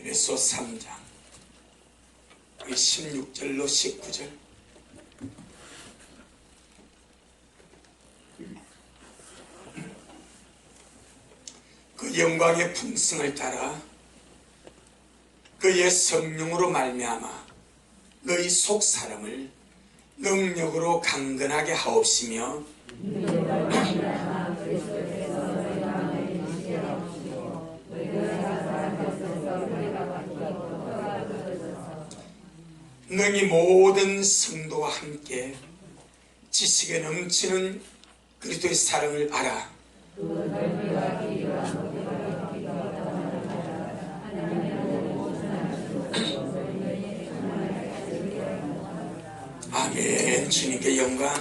에베소 3장 16절로 19절. 그 영광의 풍성을 따라 그의 성령으로 말미암아 너희 속 사람을 능력으로 강건하게 하옵시며 너희 모든 성도와 함께 지식에 넘치는 그리스도의 사랑을 알아 아멘. 주님께 영광.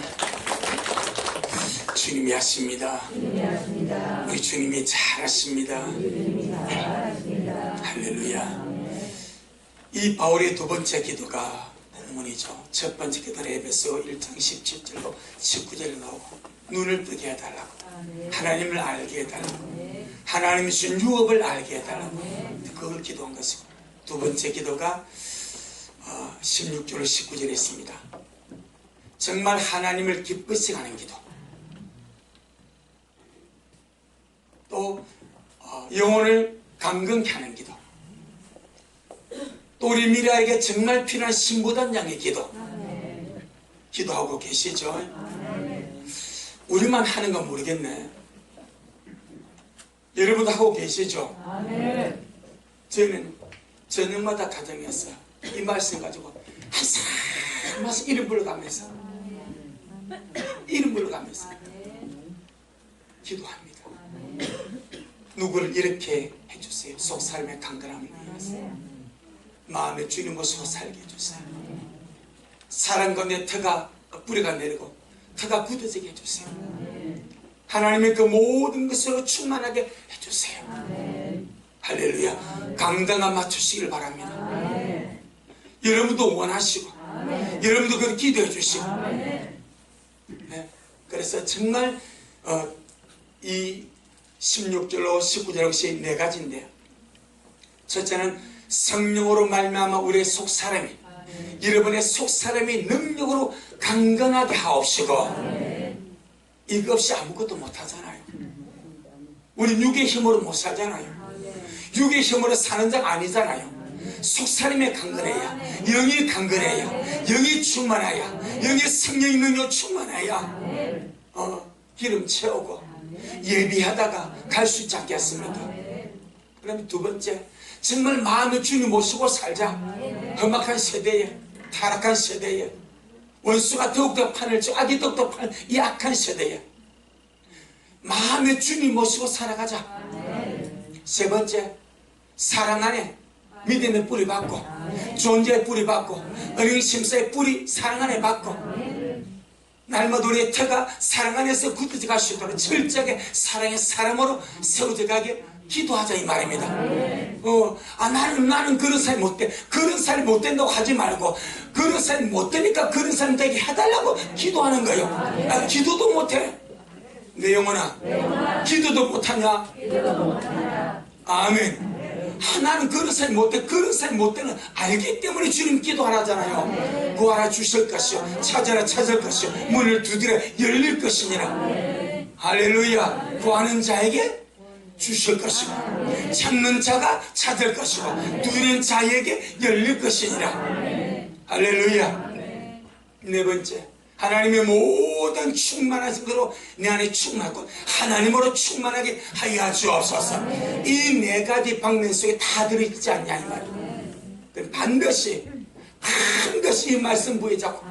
주님이 하십니다. 우리 주님이 잘하십니다. 할렐루야. 이 바울의 두 번째 기도가 본문이죠. 첫 번째 기도는 에베소 1장 17절로 19절에 나오고 눈을 뜨게 해달라고, 하나님을 알게 해달라고, 하나님이 주신 유업을 알게 해달라고 그걸 기도한 것이고, 두 번째 기도가 16절로 19절에 있습니다. 정말 하나님을 기쁘시게 하는 기도, 또 영혼을 강건케 하는 기도, 또 우리 미래에게 정말 필요한 신부단장의 기도, 기도하고 계시죠? 우리만 하는 건 모르겠네. 여러분도 하고 계시죠? 저는 저녁마다 가정에서 이 말씀 가지고 한 사람 와서 이름 불러가면서 기도합니다. 누구를 이렇게 해주세요. 속 삶의 강건함을 위해서 마음에 주님 모습을 살게 해주세요. 사랑 가운데 터가 뿌리가 내리고 터가 굳어지게 해주세요. 하나님의 그 모든 것으로 충만하게 해주세요. 할렐루야. 강건함 맞추시길 바랍니다. 여러분도 원하시고 여러분도 그걸 기도해 주시고. 네. 그래서 정말 이 16절로 19절로 것이 네 가지인데요. 첫째는 성령으로 말미암아 우리의 속사람이, 여러분의 속사람이 능력으로 강건하게 하옵시고. 이거 없이 아무것도 못하잖아요. 우리 육의 힘으로 못 살잖아요. 육의 힘으로 사는 자가 아니잖아요. 속사람이 강건해야, 영이 강건해야, 영이 충만해야, 영의 성령의 능력 충만해야 기름 채우고 예비하다가 갈 수 있지 않겠습니까? 그 다음에 두 번째, 정말 마음의 주님 모시고 살자. 험악한 세대에, 타락한 세대에, 원수가 더욱더 판을 쳐, 악이 더욱더 판을, 이 악한 세대에 마음의 주님 모시고 살아가자. 세 번째, 사랑 안에 믿음의 뿌리 받고, 존재의 뿌리 받고, 은행 심사의 뿌리 사랑 안에 받고, 날마다 우리의 터가 사랑 안에서 굳어져 갈 수 있도록 철저하게 사랑의 사람으로 세워져 가게 기도하자 이 말입니다. 나는 그런 사람이 못돼. 그런 사람이 못된다고 하지 말고, 그런 사람이 못되니까 그런 사람 되게 해달라고 기도하는 거예요. 기도도 못해. 내 영혼아, 기도도 못하냐? 아멘. 나는 그런 사람이 못돼. 그런 사람이 못되는 알기 때문에 주님 기도하라잖아요. 구하라 주실 것이요, 찾아라 찾을 것이요, 문을 두드려 열릴 것이니라. 할렐루야. 구하는 자에게 주실 것이고, 찾는 자가 찾을 것이고, 두드리는 자에게 열릴 것이니라. 할렐루야. 네 번째, 하나님의 모든 충만한 것으로 내 안에 충만하고 하나님으로 충만하게 하여 주옵소서. 이 네 가지 방면 속에 다 들어있지 않냐 이 말이에요. 반드시 이 말씀 부여잡고,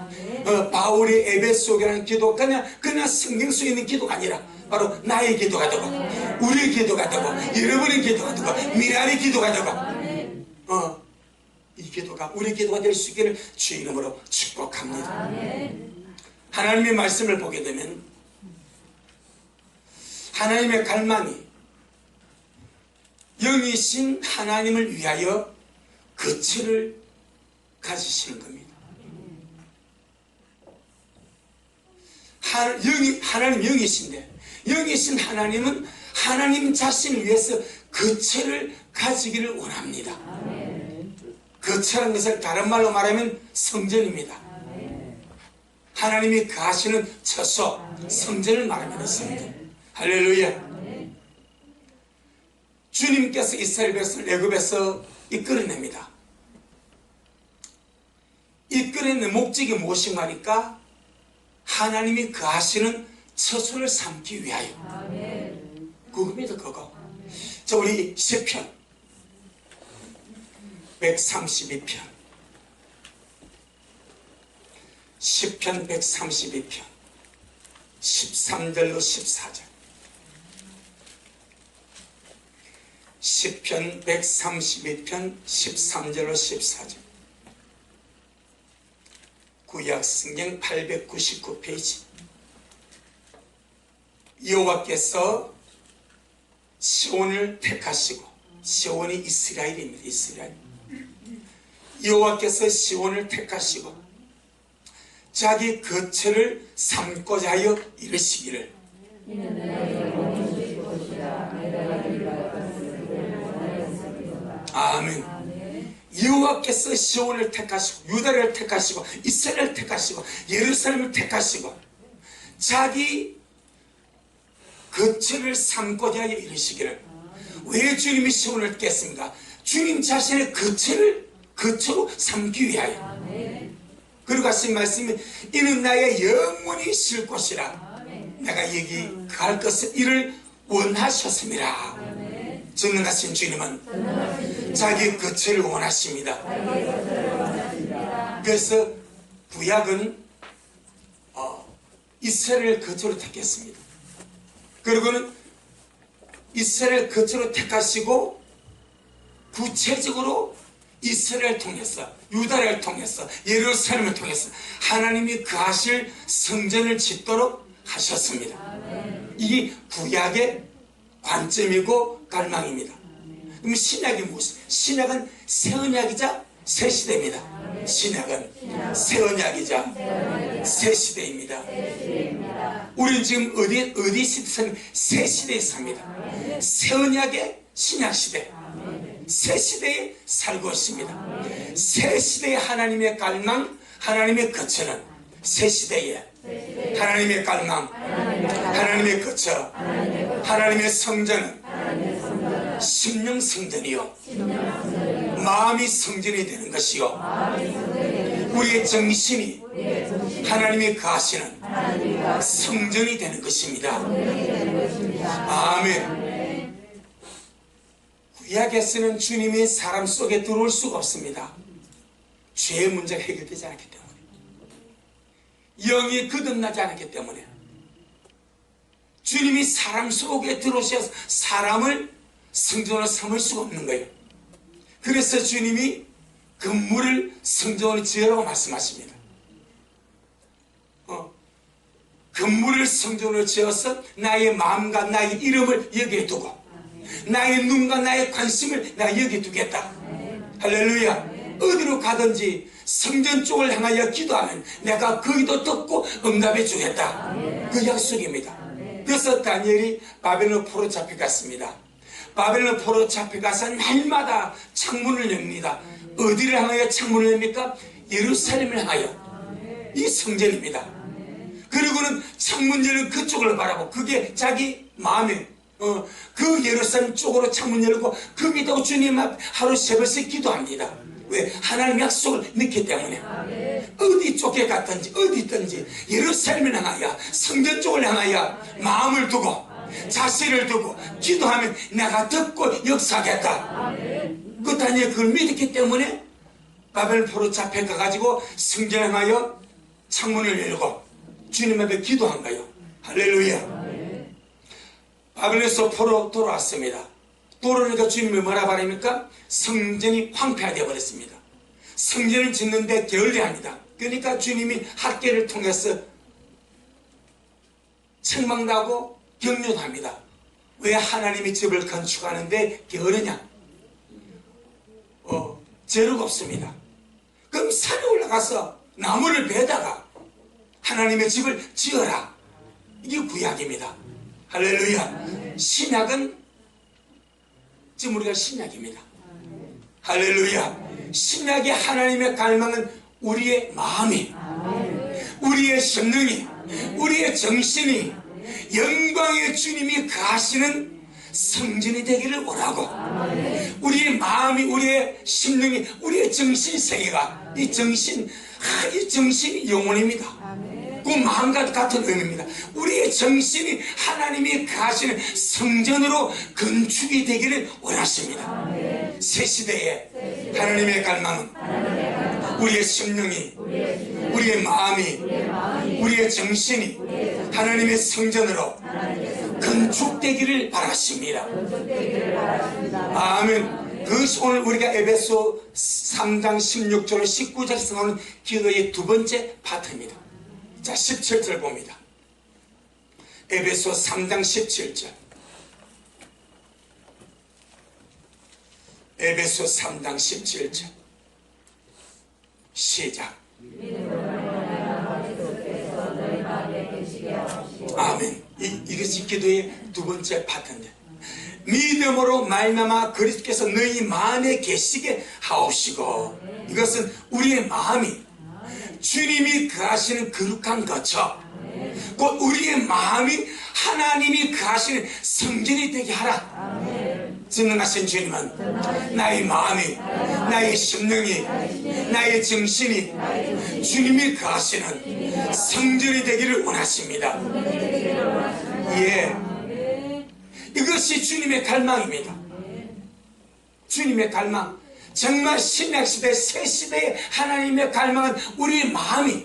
바울의 에베소라는 기도 그냥 성경 속에 있는 기도가 아니라 바로 나의 기도가 되고, 우리의 기도가 되고, 여러분의 기도가 되고, 미래의 기도가 되고, 이 기도가 우리 기도가 될 수 있기를 주 이름으로 축복합니다. 하나님의 말씀을 보게 되면 하나님의 갈망이 영이신 하나님을 위하여 거처를 가지시는 겁니다. 하나님 영이신데, 영이신 하나님은 하나님 자신을 위해서 거처를 가지기를 원합니다. 거처라는 것을 다른 말로 말하면 성전입니다. 하나님이 거하시는 처소, 성전을 말합니다. 성전. 할렐루야. 주님께서 이스라엘 백성을 애굽에서 이끌어냅니다. 이끌어낸 목적이 무엇인가 하니까 하나님이 거하시는 처소를 삼기 위하여. 그겁니다. 그거. 자, 우리 시편 132편, 시편 132편 13절로 14절. 시편 132편 13절로 14절. 구약 성경 899페이지. 여호와께서 시온을 택하시고, 시온이 이스라엘입니다. 이스라엘. 여호와께서 시온을 택하시고 자기 거처를 삼고자 하여 이르시기를, 아멘. 여호와께서 시온을 택하시고 유다를 택하시고 이스라엘을 택하시고 예루살렘을 택하시고 자기 거처를 삼고자 하여 이르시기를. 왜 주님이 시온을 택했습니까? 주님 자신의 거처로 삼기 위하여. 그리고 하신 말씀이 이는 나의 영원히 쉴 곳이라. 내가 여기 갈 것을 이를 원하셨습니다. 전능하신 주님은 자기 거처를 원하십니다. 그래서 구약은 이스라엘 거처로 택했습니다. 그리고는 이스라엘 거처로 택하시고 구체적으로 이스라엘을 통해서, 유다를 통해서, 예루살렘을 통해서 하나님이 거하실 성전을 짓도록 하셨습니다. 이게 구약의 관점이고 갈망입니다. 그럼 신약이 무엇이? 신약은 새 언약이자 새 시대입니다. 신약은 새 언약이자 새 시대입니다. 우리는 지금 어디 시대? 새 시대에 삽니다. 새 언약의 신약 시대, 새 시대에 살고 있습니다. 새 시대의 하나님의 갈망, 하나님의 거처는 새 시대에 하나님의 갈망, 하나님의 거처, 하나님의 성전은 심령 성전이요, 마음이 성전이 되는 것이요, 우리의 정신이 하나님이 거하시는 성전이 되는 것입니다. 아멘. 구약에서는 주님이 사람 속에 들어올 수가 없습니다. 죄의 문제가 해결되지 않기 때문에, 영이 거듭나지 않았기 때문에 주님이 사람 속에 들어오셔서 사람을 성전으로 삼을 수가 없는 거예요. 그래서 주님이 건물을 성전으로 지으라고 말씀하십니다. 건물을 성전으로 지어서 나의 마음과 나의 이름을 여기에 두고 나의 눈과 나의 관심을 내가 여기에 두겠다. 할렐루야. 어디로 가든지 성전 쪽을 향하여 기도하면 내가 거기도 듣고 응답해 주겠다. 그 약속입니다. 그래서 다니엘이 바벨론 포로 잡혀갔습니다. 바벨론 포로 잡혀가서 날마다 창문을 엽니다. 어디를 향하여 창문을 엽니까? 예루살렘을 향하여. 이 성전입니다. 그리고는 창문 열는 그쪽을 바라고, 그게 자기 마음에 그 예루살렘 쪽으로 창문 열고 거기다가 주님 앞 하루 새벽씩 기도합니다. 왜? 하나님 약속을 믿기 때문에. 어디 쪽에 갔든지 어디 있든지 예루살렘을 향하여, 성전 쪽을 향하여 마음을 두고 자세를 두고 기도하면 내가 듣고 역사하겠다. 그 다니엘 그걸 믿었기 때문에 바벨론 포로 잡혀가가지고 성전을 향하여 창문을 열고 주님 앞에 기도한 거예요. 할렐루야. 바벨론에서 포로 돌아왔습니다. 돌아오니까 주님이 뭐라 말합니까? 성전이 황폐화되어 버렸습니다. 성전을 짓는데 게을리합니다. 그러니까 주님이 학계를 통해서 책망나고 격려도 합니다. 왜 하나님이 집을 건축하는데 게으르냐? 재료가 없습니다. 그럼 산에 올라가서 나무를 베다가 하나님의 집을 지어라. 이게 구약입니다. 할렐루야. 신약은 지금 우리가 신약입니다. 할렐루야. 신약의 하나님의 갈망은 우리의 마음이, 우리의 심령이, 우리의 정신이 영광의 주님이 가시는 성전이 되기를 원하고, 우리의 마음이, 우리의 심령이, 우리의 정신세계가, 이 정신이 영혼입니다. 그 마음과 같은 의미입니다. 우리의 정신이 하나님이 가시는 성전으로 건축이 되기를 원하십니다. 새 시대에 하나님의 갈망은 우리의 심령이, 우리의 마음이, 우리의 정신이 하나님의 성전으로 건축되기를 바라십니다. 아멘. 그것이 오늘 우리가 에베소 3장 16절 19절에서 나오는 기도의 두 번째 파트입니다. 자, 17절 봅니다. 에베소 3장 17절. 에베소 3장 17절. 시작. 아멘. 이것이 기도의 두 번째 파트인데, 믿음으로 말미암아 그리스도께서 너희 마음에 계시게 하옵시고, 이것은 우리의 마음이 주님이 거하시는 거룩한 거처, 곧 우리의 마음이 하나님이 거하시는 성전이 되게 하라. 전능하신 주님은 나의 마음이, 나의 심령이, 나의 정신이 주님이 거하시는 성전이 되기를 원하십니다. 예, 이것이 주님의 갈망입니다. 주님의 갈망. 정말 신약시대 새시대의 하나님의 갈망은 우리의 마음이,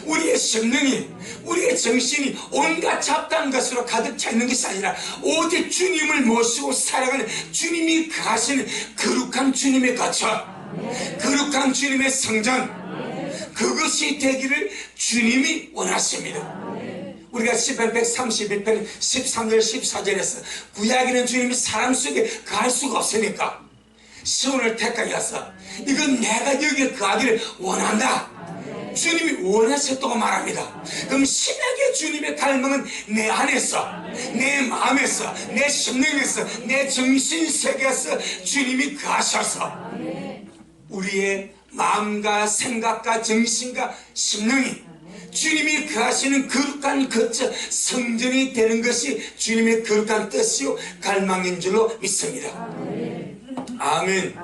우리의 심령이, 우리의 정신이 온갖 잡다한 것으로 가득 차 있는 것이 아니라 오직 주님을 모시고 살아가는 주님이 가시는 거룩한 주님의 거처, 거룩한 주님의 성전, 그것이 되기를 주님이 원하십니다. 우리가 시편 131편 13절 14절에서 구약에는 주님이 사람 속에 거할 수가 없으니까 시온을 택하여서 이건 내가 여기에 거하기를 원한다, 주님이 원하셨다고 말합니다. 그럼 신약의 주님의 갈망은 내 안에서, 내 마음에서, 내 심령에서, 내 정신세계에서 주님이 거하셔서 우리의 마음과 생각과 정신과 심령이 주님이 거하시는 거룩한 거처 성전이 되는 것이 주님의 거룩한 뜻이요 갈망인 줄로 믿습니다. 아멘.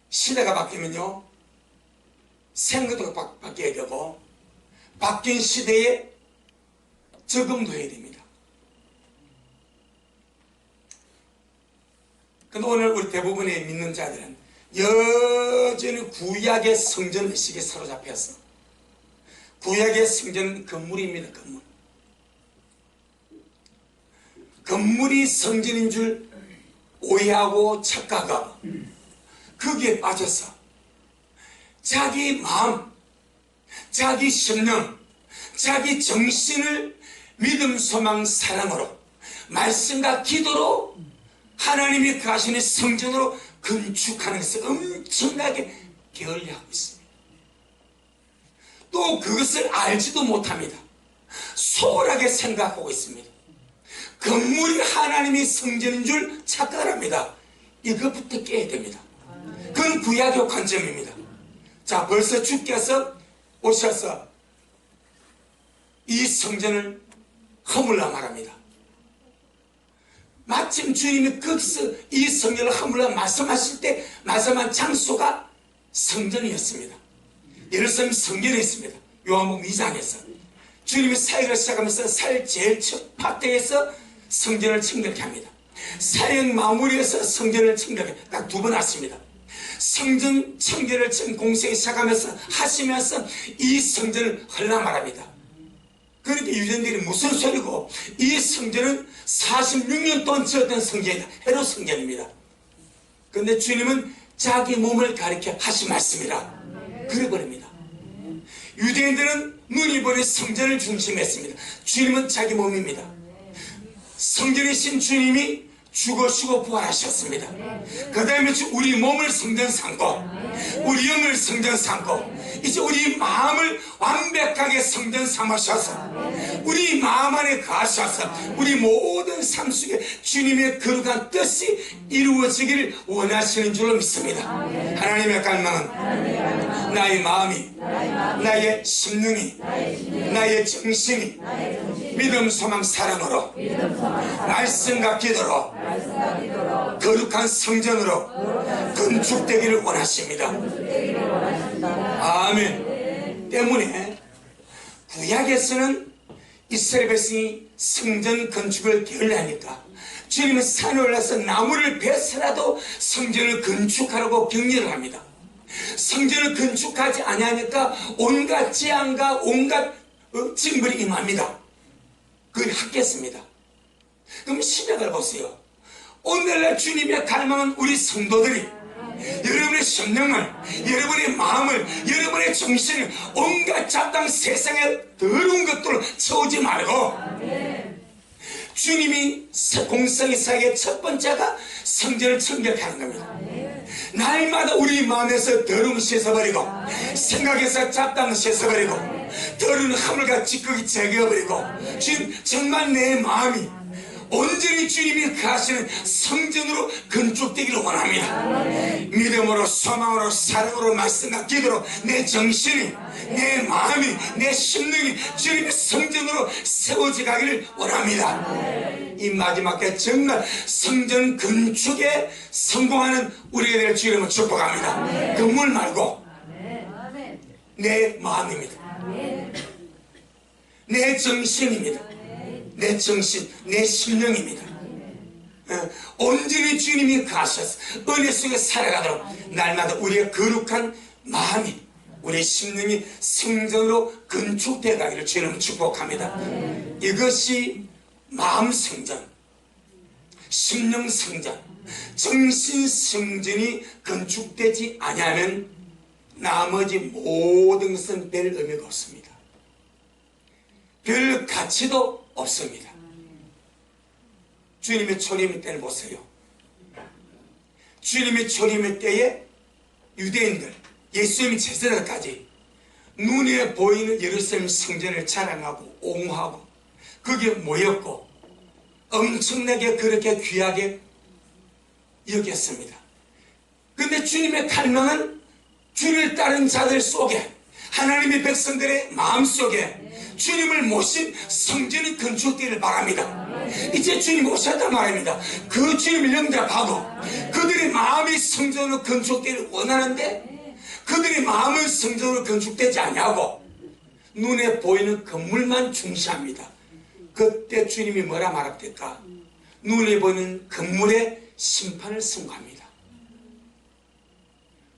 시대가 바뀌면요, 생각도 바뀌어야 되고, 바뀐 시대에 적응도 해야 됩니다. 근데 오늘 우리 대부분의 믿는 자들은 여전히 구약의 성전 의식에 사로잡혀서, 구약의 성전은 건물입니다. 건물이 성전인 줄 오해하고 착각하고 거기에 빠져서 자기 마음, 자기 심령, 자기 정신을 믿음, 소망, 사랑으로, 말씀과 기도로 하나님이 거하시는 성전으로 건축하는 것을 엄청나게 게을리하고 있습니다. 또 그것을 알지도 못합니다. 소홀하게 생각하고 있습니다. 건물이 하나님의 성전인 줄 착각을 합니다. 이것부터 깨야 됩니다. 그건 구약의 관점입니다. 자, 벌써 주께서 오셔서 이 성전을 허물라 말합니다. 마침 주님이 거기서 이 성전을 허물라 말씀하실 때 말씀한 장소가 성전이었습니다. 예루살렘 성전에 있습니다. 요한복음 2장에서 주님이 사역을 시작하면서 사역 제일 첫 파트에서 성전을 청결케 합니다. 사역 마무리에서 성전을 청결케 딱 두 번 왔습니다. 성전 청결을 공생을 시작하면서 하시면서 이 성전을 헐라 말합니다. 그런데 유대인들이 무슨 소리고, 이 성전은 46년 동안 지었던 성전이다, 헤롯 성전입니다. 그런데 주님은 자기 몸을 가리켜 하신 말씀이라 그래버립니다. 유대인들은 눈이 보는 성전을 중심했습니다. 주님은 자기 몸입니다. 성전이신 주님이 죽으시고 부활하셨습니다. 그 다음에 우리 몸을 성전 삼고 우리 영을 성전 삼고 이제 우리 마음을 완벽하게 성전 삼으셔서 우리 마음 안에 거하셔서 우리 모든 삶 속에 주님의 거룩한 뜻이 이루어지기를 원하시는 줄로 믿습니다. 하나님의 갈망은 나의 마음이, 나의 심령이, 나의 정신이 믿음, 소망, 사랑으로 말씀과 기도로 거룩한 성전으로 건축되기를 원하십니다. 아멘. 때문에 구약에서는 이스라엘 백성이 성전 건축을 게을리하니까 주님은 산에 올라서 나무를 베서라도 성전을 건축하라고 격려를 합니다. 성전을 건축하지 아니하니까 온갖 재앙과 온갖 징벌이 임합니다. 그걸 하겠습니다. 그럼 신약을 보세요. 오늘날 주님의 갈망은 우리 성도들이 여러분의 심령을, 여러분의 마음을, 여러분의 정신을 온갖 잡당 세상의 더러운 것들로 채우지 말고 주님이 공성의 사역의 첫 번째가 성전을 청결하는 겁니다. 날마다 우리 마음에서 더러움을 씻어버리고 생각에서 잡담을 씻어버리고 더러운 허물과 찌꺼기 제거해버리고 지금 정말 내 마음이 온전히 주님이 거하시는 성전으로 건축되기를 원합니다. 믿음으로, 소망으로, 사랑으로, 말씀과 기도로 내 정신이, 내 마음이, 내 심령이 주님의 성전으로 세워져 가기를 원합니다. 이 마지막 때 정말 성전 건축에 성공하는 우리가 될 주님을 축복합니다. 건물 말고 내 마음입니다. 내 정신입니다. 내 정신, 내 심령입니다. 온전히 주님이 가셔서 은혜 속에 살아가도록 날마다 우리의 거룩한 마음이, 우리의 심령이 성전으로 건축되어 가기를 주님은 축복합니다. 이것이 마음 성전, 심령 성전, 정신 성전이 건축되지 아니하면 나머지 모든 것은 별 의미가 없습니다. 별 가치도 없습니다. 주님의 초림의 때를 보세요. 주님의 초림의 때에 유대인들, 예수님의 제자들까지 눈에 보이는 예루살렘 성전을 자랑하고 옹호하고 거기에 모였고 엄청나게 그렇게 귀하게 여겼습니다. 그런데 주님의 갈망은 주님을 따른 자들 속에, 하나님의 백성들의 마음속에 주님을 모신 성전이 건축되기를 바랍니다. 이제 주님 오셨단 말입니다. 그 주님을 영접하고 그들의 마음이 성전으로 건축되기를 원하는데 그들의 마음은 성전으로 건축되지 아니하고 눈에 보이는 건물만 중시합니다. 그때 주님이 뭐라 말합니까? 눈에 보이는 건물의 심판을 선고합니다.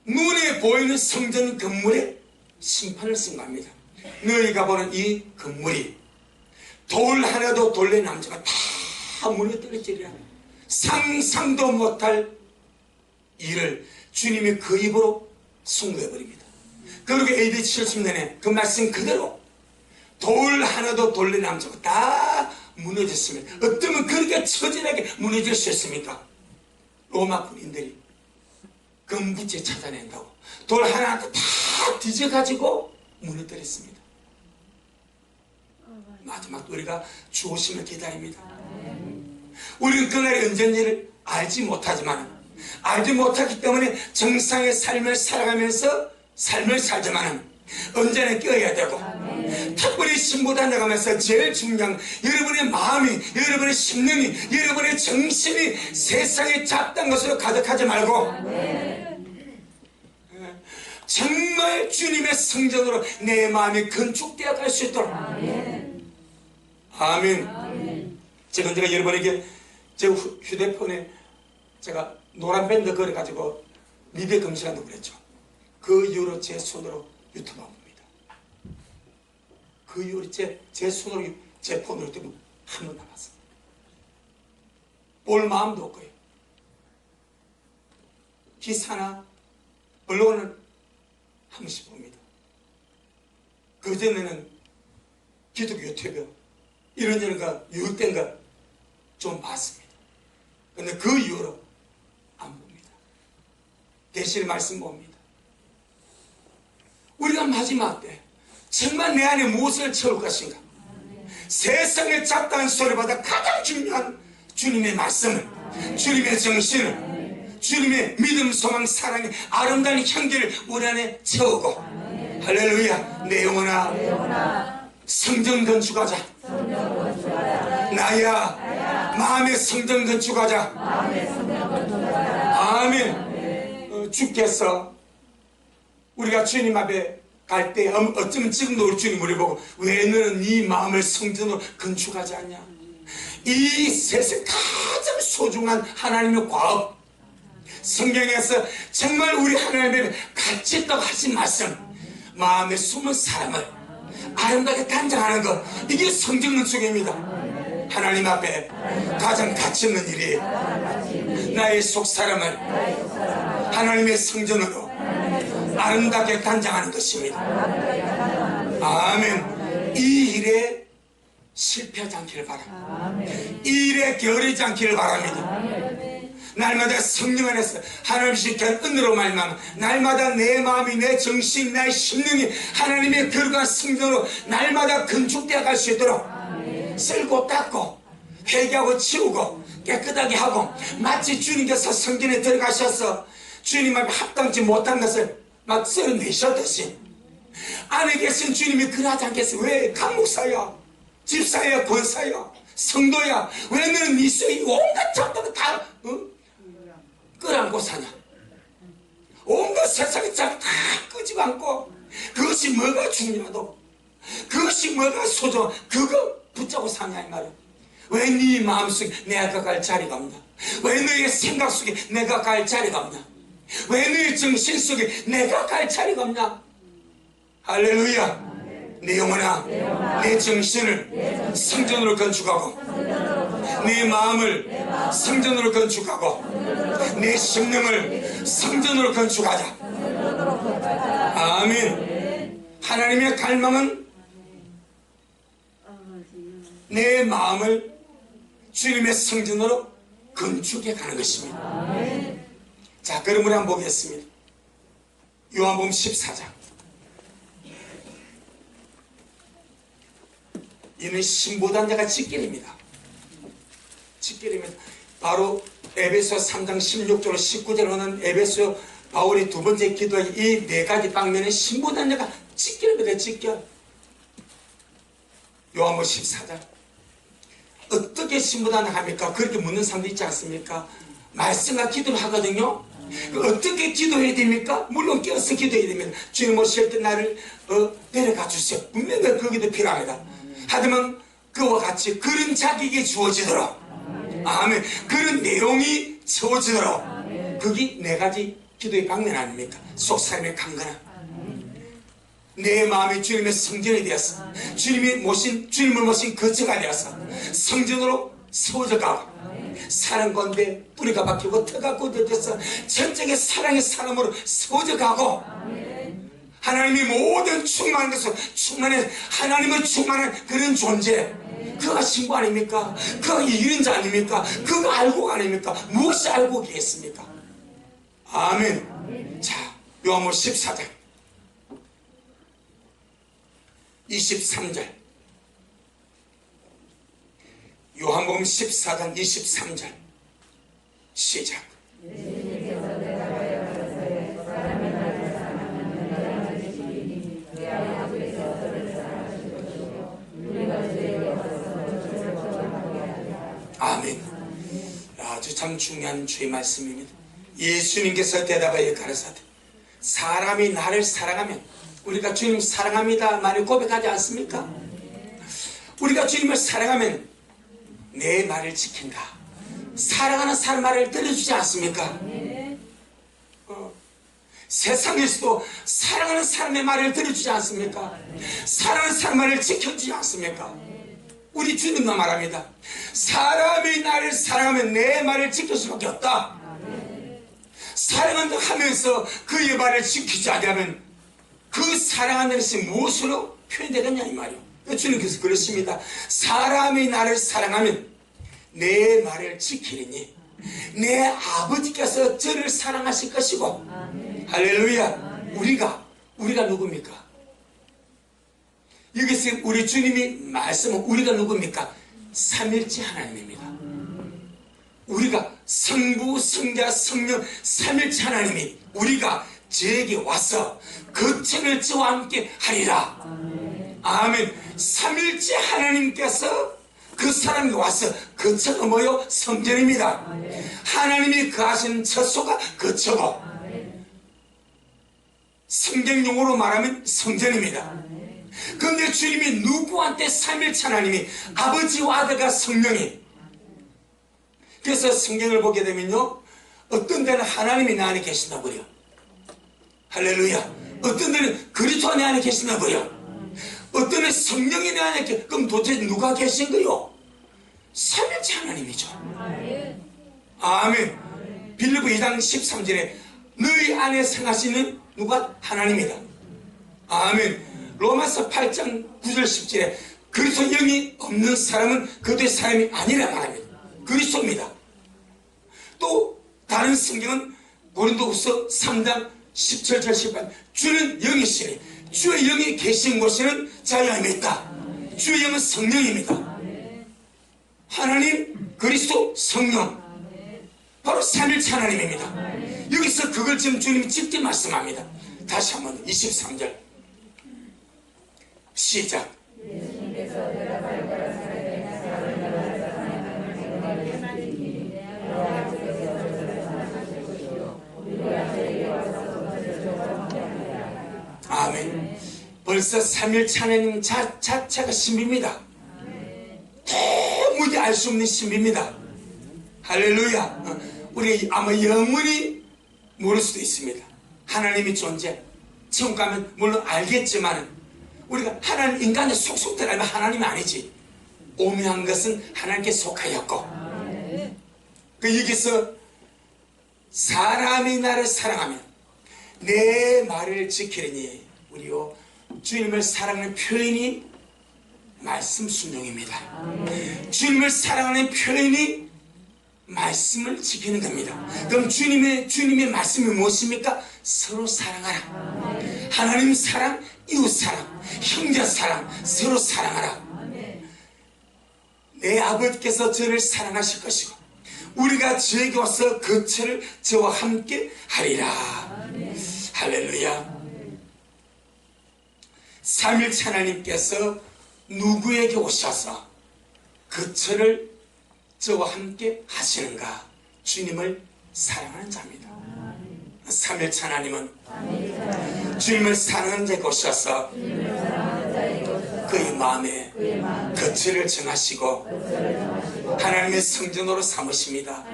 눈에 보이는 성전 건물의 심판을 선고합니다. 너희가 보는 이 건물이 돌 하나도 돌레 남자가 다 무너뜨려지리라. 상상도 못할 일을 주님이 그 입으로 선고해버립니다. 그리고 AD 70년에 그 말씀 그대로 돌 하나도 돌레 남자가 다 무너졌습니다. 어쩌면 그렇게 처절하게 무너질 수 있습니까? 로마 군인들이 금부채 찾아낸다고 돌 하나도 다 뒤져가지고 무너뜨렸습니다. 마지막 우리가 주오심을 기다립니다. 우리는 그날의 언젠지를 알지 못하지만 알지 못하기 때문에 정상의 삶을 살아가면서 삶을 살지만 언제나 깨어야 되고 특별히 신부단 나가면서 제일 중요한 여러분의 마음이, 여러분의 심령이, 여러분의 정신이 세상에 잡다한 것으로 가득하지 말고 정말 주님의 성전으로 내 마음이 건축되어 갈 수 있도록 아멘. 제가 여러분에게 제 휴대폰에 제가 노란 밴드 걸어가지고 미대 금식한다고 그랬죠. 그 이후로 제 손으로 유튜브 안 봅니다. 그 이후로 제 손으로 제 폰으로 유튜브 한 번도 안 봤습니다. 볼 마음도 없고요. 기사나 언론은 한 번씩 봅니다. 그전에는 기독교 유튜브 이런저런 거 유익된 거 좀 봤습니다. 근데 그 이후로 안 봅니다. 대신 말씀 봅니다. 우리가 마지막 때 정말 내 안에 무엇을 채울 것인가? 세상에 잡다한 소리보다 가장 중요한 주님의 말씀을, 주님의 정신을, 주님의 믿음, 소망, 사랑의 아름다운 향기를 우리 안에 채우고, 할렐루야. 내 영혼아 성전 건축하자. 나야 마음의 성전 건축하자. 아멘. 주께서 우리가 주님 앞에 갈 때 어쩌면 지금도 우리 주님 우리 보고 왜 너는 네 마음을 성전으로 건축하지 않냐? 이 세상 가장 소중한 하나님의 과업, 성경에서 정말 우리 하나님의 가치 있다고 하신 말씀, 마음에 숨은 사람을 아름답게 단장하는 것, 이게 성전 건축입니다. 하나님 앞에 가장 가치 있는 일이 나의 속 사람을 하나님의 성전으로 아름답게 단장하는 것입니다. 아멘. 이 일에 실패하지 않기를 바랍니다. 이 일에 게으르지 않기를 바랍니다. 날마다 성령 안에서 하나님 시킨 은혜로 말미암아 날마다 내 마음이, 내 정신, 나의 심령이 하나님의 거룩한 성전으로 날마다 건축되어 갈 수 있도록 쓸고 닦고 회개하고 치우고 깨끗하게 하고, 마치 주님께서 성전에 들어가셔서 주님 앞에 합당치 못한 것을 막 썰어내셨듯이 안에 계신 주님이 그러하지 않겠어요? 왜 강목사야, 집사야, 권사야, 성도야, 왜 너는 네 속에 온갖 잡다가 다 끌어안고 사냐? 온갖 세상의 잡 다 끄지고 않고, 그것이 뭐가 중요하도, 그것이 뭐가 소중하도 그거 붙잡고 사냐 이 말이야. 왜 네 마음속에 내가 갈 자리가 없냐? 왜 너의 생각 속에 내가 갈 자리가 없냐? 왜 너의 정신 속에 내가 갈 자리가 없냐? 할렐루야. 내 영혼아, 내 정신을 성전으로 건축하고, 내 마음을 성전으로 건축하고, 내 심령을 성전으로 건축하자. 아멘. 하나님의 갈망은 내 마음을 주님의 성전으로 건축해 가는 것입니다. 자, 그럼 우리 한번 보겠습니다. 요한복음 14장. 이는 신보단 자가 직결입니다. 직결입니다. 바로 에베소 3장 16절 19절 오는 에베소 바울이 두 번째 기도하기 이 네 가지 방면에 신보단 자가 직결입니다. 직결. 요한복음 14장. 어떻게 신보단을 합니까? 그렇게 묻는 사람도 있지 않습니까? 말씀과 기도를 하거든요. 어떻게 기도해야 됩니까? 물론 깨어서 기도해야 됩니다. 주님 오실 때 나를 데려가 주세요. 분명히 그 기도 필요합니다. 하지만 그와 같이 그런 자격이 주어지도록, 아멘, 그런 내용이 채워지도록, 그게 네 가지 기도의 방면 아닙니까? 속사람의 강건함, 내 마음이 주님의 성전이 되어서 주님을 모신 거처가 되어서 성전으로 세워져 가고, 사랑 가운데 뿌리가 박히고 터가 꽂혀져서 전적인 사랑의 사람으로 세워져 가고, 하나님이 모든 충만한 것으로 충만해 하나님을 충만한 그런 존재, 그가 신부 아닙니까? 그가 이기는 자 아닙니까? 그가 알고 아닙니까? 무엇이 알고 계십니까? 아멘. 자, 요한복음 14장 23절. 요한복음 14장 23절 시작. 아멘. 아주 참 중요한 주의 말씀입니다. 예수님께서 대답하여 가라사대 사람이 나를 사랑하면, 우리가 주님 사랑합니다 많이 고백하지 않습니까? 우리가 주님을 사랑하면 내 말을 지킨다. 사랑하는 사람 말을 들어주지 않습니까? 세상에서도 사랑하는 사람의 말을 들어주지 않습니까? 사랑하는 사람 말을 지켜주지 않습니까? 우리 주님도 말합니다. 사람이 나를 사랑하면 내 말을 지킬 수밖에 없다. 사랑한다 하면서 그의 말을 지키지 않으면 그 사랑하는 것이 무엇으로 표현되겠냐 이 말이요. 주님께서 그러십니다. 사람이 나를 사랑하면 내 말을 지키리니 내 아버지께서 저를 사랑하실 것이고. 할렐루야. 우리가 누굽니까? 여기서 우리 주님이 말씀은 우리가 누굽니까? 삼일째 하나님입니다. 우리가 성부, 성자, 성령 삼일째 하나님이 우리가 저에게 와서 거처를 저와 함께 하리라. 아멘. 삼일째 하나님께서 그 사람이 와서 거처가 뭐요? 성전입니다. 하나님이 거하시는 처소가 거처고, 성경용어로 말하면 성전입니다. 그런데 주님이 누구한테 삼일째 하나님이 아버지와 아들과 성령이, 그래서 성경을 보게 되면요, 어떤 데는 하나님이 내 안에 계신다고요. 할렐루야. 어떤 데는 그리스도 내 안에 계신다고요. 어떤 데는 성령이 내 안에 계신. 그럼 도대체 누가 계신 거요? 삼일째 하나님이죠. 아멘. 빌립보 2장 13절에 너희 안에 생하시는 누가? 하나님이다. 아멘. 로마서 8장 9절 10절에 그리스도 영이 없는 사람은 그들의 사람이 아니라 말합니다. 그리스도입니다. 또 다른 성경은 고린도후서 3장 17절 18절 주는 영이시니 주의 영이 계신 곳에는 자유함이 있다. 주의 영은 성령입니다. 하나님, 그리스도, 성령, 바로 삼일체 하나님입니다. 여기서 그걸 지금 주님이 직접 말씀합니다. 다시 한번 23절 시작. 아멘. 벌써 삼일체 하나님 자체가 신비입니다. 도무지 알 수 없는 신비입니다. 할렐루야. 우리가 아마 영원히 모를 수도 있습니다. 하나님의 존재. 지금 가면 물론 알겠지만 우리가 하나님 인간의 속속들 알면 하나님이 아니지. 오묘한 것은 하나님께 속하였고, 그 여기서 사람이 나를 사랑하면 내 말을 지키려니, 우리요 주님을 사랑하는 표현이 말씀 순종입니다. 주님을 사랑하는 표현이 말씀을 지키는 겁니다. 그럼 주님의 말씀이 무엇입니까? 서로 사랑하라. 하나님 사랑, 이웃 사랑, 형제 사랑, 서로 사랑하라. 내 아버지께서 저를 사랑하실 것이고 우리가 저에게 와서 거처를 저와 함께 하리라. 할렐루야. 삼일체 하나님께서 누구에게 오셔서 거처를 저와 함께 하시는가? 주님을 사랑하는 자입니다. 삼일체 하나님은 주님을 사랑하는 자에게 오셔서 그의 마음에 거처를 정하시고 하나님의 성전으로 삼으십니다.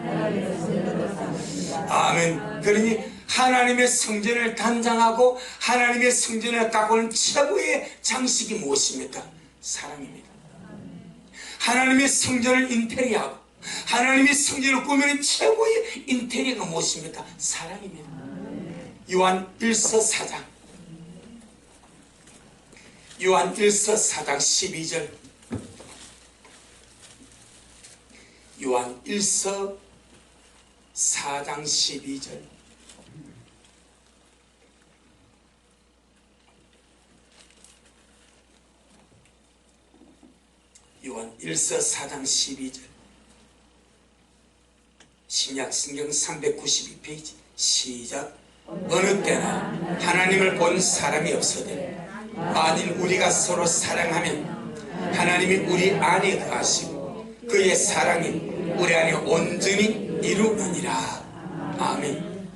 아멘. 그러니 하나님의 성전을 단장하고 하나님의 성전을 가꾸는 최고의 장식이 무엇입니까? 사랑입니다. 하나님의 성전을 인테리어하고 하나님의 성전을 꾸미는 최고의 인테리어가 무엇입니까? 사랑입니다. 요한 1서 4장 요한 1서 4장 12절 요한 1서 4장 12절 요한 1서 4장 12절 신약성경 392페이지 시작. 어느 때나 하나님을 본 사람이 없으되 만일 우리가 서로 사랑하면 하나님이 우리 안에 거하시고 그의 사랑이 우리 안에 온전히 이루느니라. 아멘.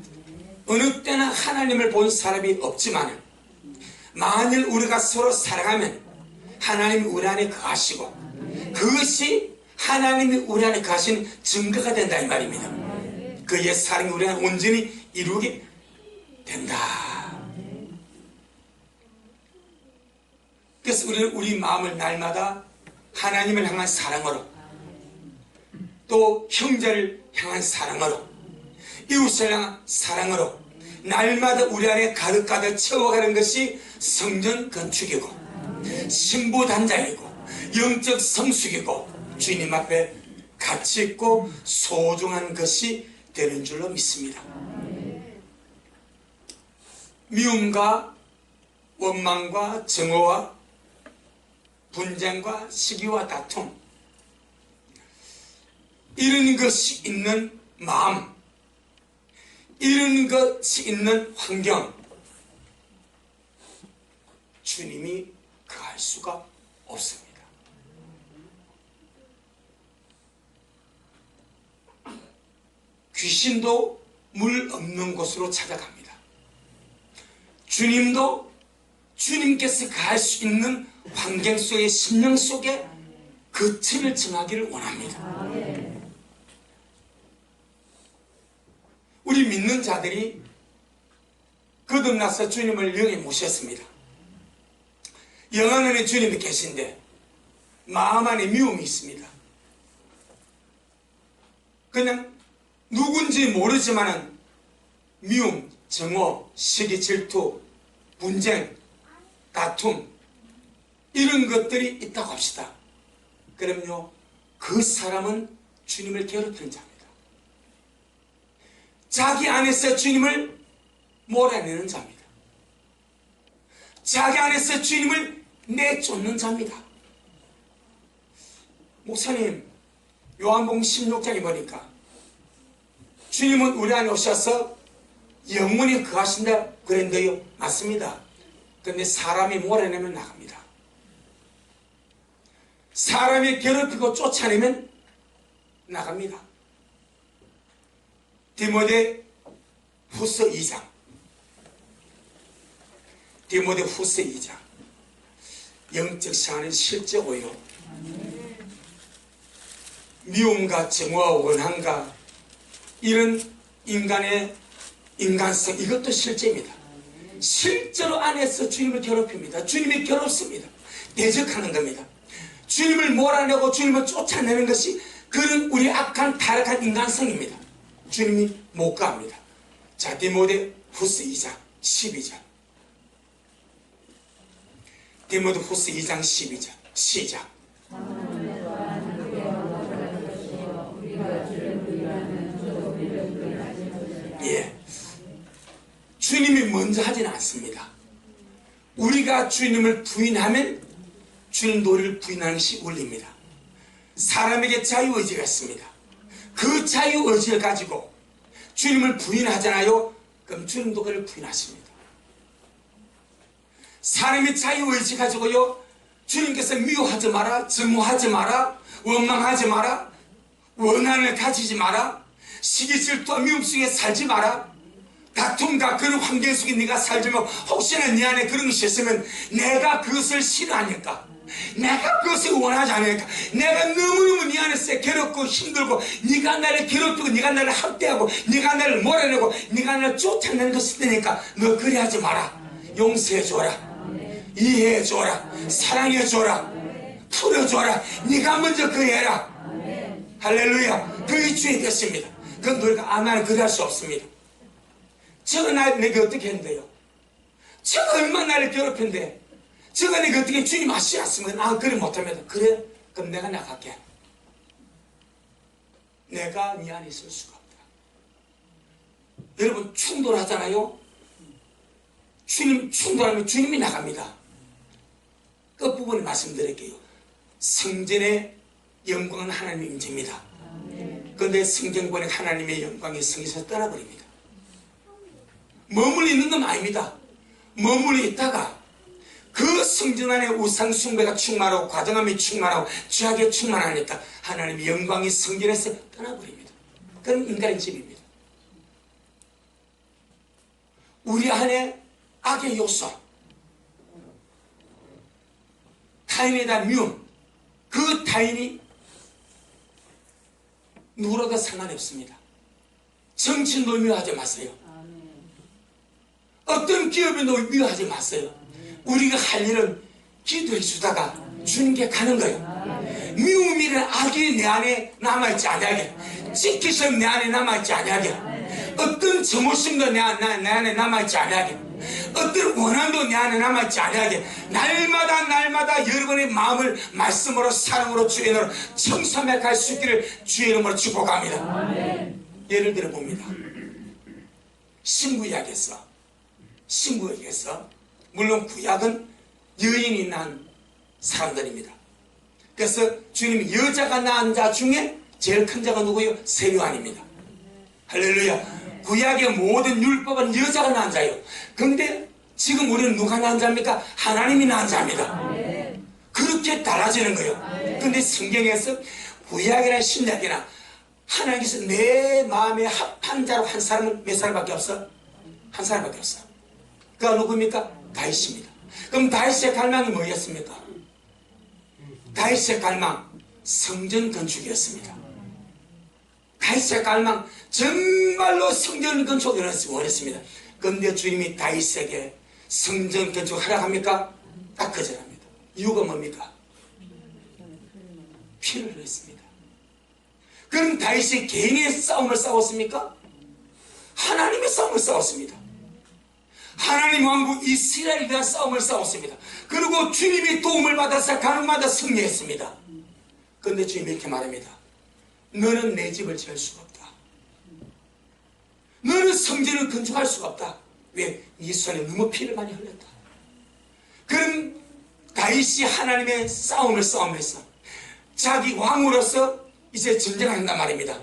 어느 때나 하나님을 본 사람이 없지만 만일 우리가 서로 사랑하면 하나님이 우리 안에 거하시고 그것이 하나님이 우리 안에 거하시는 증거가 된다 이 말입니다. 그의 사랑이 우리 안에 온전히 이루게 된다. 그래서 우리는 우리 마음을 날마다 하나님을 향한 사랑으로, 또 형제를 향한 사랑으로, 이웃을 향한 사랑으로 날마다 우리 안에 가득가득 채워가는 것이 성전 건축이고 신부 단장이고 영적 성숙이고 주님 앞에 가치 있고 소중한 것이 되는 줄로 믿습니다. 미움과 원망과 증오와 분쟁과 시기와 다툼, 이런 것이 있는 마음, 이런 것이 있는 환경, 주님이 거할 수가 없습니다. 귀신도 물 없는 곳으로 찾아갑니다. 주님도 주님께서 거할 수 있는 환경 속에, 심령 속에 그 틈을 정하기를 원합니다. 우리 믿는 자들이 거듭나서 주님을 영에 모셨습니다. 영 안에 주님이 계신데 마음 안에 미움이 있습니다. 그냥 누군지 모르지만은 미움, 증오, 시기, 질투, 분쟁, 다툼, 이런 것들이 있다고 합시다. 그럼요, 그 사람은 주님을 괴롭히는 자입니다. 자기 안에서 주님을 몰아내는 자입니다. 자기 안에서 주님을 내쫓는 자입니다. 목사님, 요한복음 16장에 보니까 주님은 우리 안에 오셔서 영원히 거하신다 그랬는데요, 맞습니다. 그런데 사람이 몰아내면 나갑니다. 사람이 괴롭히고 쫓아내면 나갑니다. 디모데 후서 2장, 디모데 후서 2장, 영적 생활은 실제고요, 미움과 증오와 원한과 이런 인간의 인간성, 이것도 실제입니다. 실제로 안에서 주님을 괴롭힙니다. 주님이 괴롭습니다. 대적하는 겁니다. 주님을 몰아내고 주님을 쫓아내는 것이 그런 우리 악한 타락한 인간성입니다. 주님이 못 갑니다. 자, 디모데 후서 2장 12절, 디모데 후서 2장 12절 시작. 예, 주님이 먼저 하지는 않습니다. 우리가 주님을 부인하면 주님도 우리를 부인하는 것이 원리입니다. 사람에게 자유의지가 있습니다. 그 자유의지를 가지고 주님을 부인하잖아요. 그럼 주님도 그를 부인하십니다. 사람이 자유의지 가지고요, 주님께서 미워하지 마라, 증오하지 마라, 원망하지 마라, 원한을 가지지 마라, 시기 질투와 미움 속에 살지 마라, 다툼과 그런 환경 속에 네가 살지만 혹시나 네 안에 그런 것이 있으면 내가 그것을 싫어하니까, 내가 그것을 원하지 않으니까, 내가 너무너무 네 안에서 괴롭고 힘들고 네가 나를 괴롭히고 네가 나를 학대하고 네가 나를 몰아내고 네가 나를 쫓아내는 것이 되니까 너 그리 하지 마라. 용서해줘라, 이해해줘라, 사랑해줘라, 풀어줘라, 네가 먼저 그리 해라. 할렐루야. 그게 주의 뜻입니다. 그건 우리가 나는 그리 할 수 없습니다. 저가 내게 어떻게 했는데요? 저가 얼마나 나를 괴롭힌데 저가 내게 어떻게 주님 아시지 않습니까? 나 그래 못합니다. 그래? 그럼 내가 나갈게. 내가 네 안에 있을 수가 없다. 여러분, 충돌하잖아요. 주님 충돌하면 주님이 나갑니다. 그 부분을 말씀드릴게요. 성전의 영광은 하나님의 임재입니다. 그런데 성전권에 하나님의 영광이 성에서 떠나버립니다. 머물러 있는 건 아닙니다. 머물러 있다가 그 성전 안에 우상 숭배가 충만하고 과정함이 충만하고 죄악이 충만하니까 하나님의 영광이 성전에서 떠나버립니다. 그건 인간의 집입니다. 우리 안에 악의 요소, 타인에 대한 미움, 그 타인이 누구라도 상관이 없습니다. 정치인도 미워하지 마세요. 어떤 기업인도 미워하지 마세요. 우리가 할 일은 기도해 주다가 주님께 가는 거예요. 미움이란 악이 내 안에 남아있지 않게, 시기심 내 안에 남아있지 않게, 어떤 점호심도 내 안에 남아있지 않게, 어떤 원한도 내 안에 남아있지 아니하게 날마다 여러분의 마음을 말씀으로 사랑으로 주의 이름으로 청산케 수 있기를 주의 이름으로 축복합니다. 예를 들어 봅니다. 신구약에서 물론 구약은 여인이 낳은 사람들입니다. 그래서 주님이 여자가 낳은 자 중에 제일 큰 자가 누구예요? 세요한입니다. 할렐루야. 구약의 모든 율법은 여자가 낳은 자예요. 그런데 지금 우리는 누가 낳은 자입니까? 하나님이 낳은 자입니다. 그렇게 달라지는 거예요. 그런데 성경에서 구약이나 신약이나 하나님께서 내 마음에 합한 자로 한 사람은 몇 사람밖에 없어? 한 사람밖에 없어. 그가 누구입니까? 다윗입니다. 그럼 다윗의 갈망이 뭐였습니까? 다윗의 갈망, 성전 건축이었습니다. 다윗의 갈망, 정말로 성전 건축을 원했습니다. 그런데 주님이 다윗에게 성전 건축 허락합니까? 딱 거절합니다. 이유가 뭡니까? 피를 흘렸습니다. 그럼 다윗이 개인의 싸움을 싸웠습니까? 하나님의 싸움을 싸웠습니다. 하나님 왕국 이스라엘에 대한 싸움을 싸웠습니다. 그리고 주님이 도움을 받아서 가는마다 승리했습니다. 그런데 주님이 이렇게 말합니다. 너는 내 집을 지을 수가 없다. 너는 성전을 건축할 수가 없다. 왜? 이 손에 너무 피를 많이 흘렸다. 그럼 다윗이 하나님의 싸움을 싸우면서 자기 왕으로서 이제 전쟁을 한단 말입니다.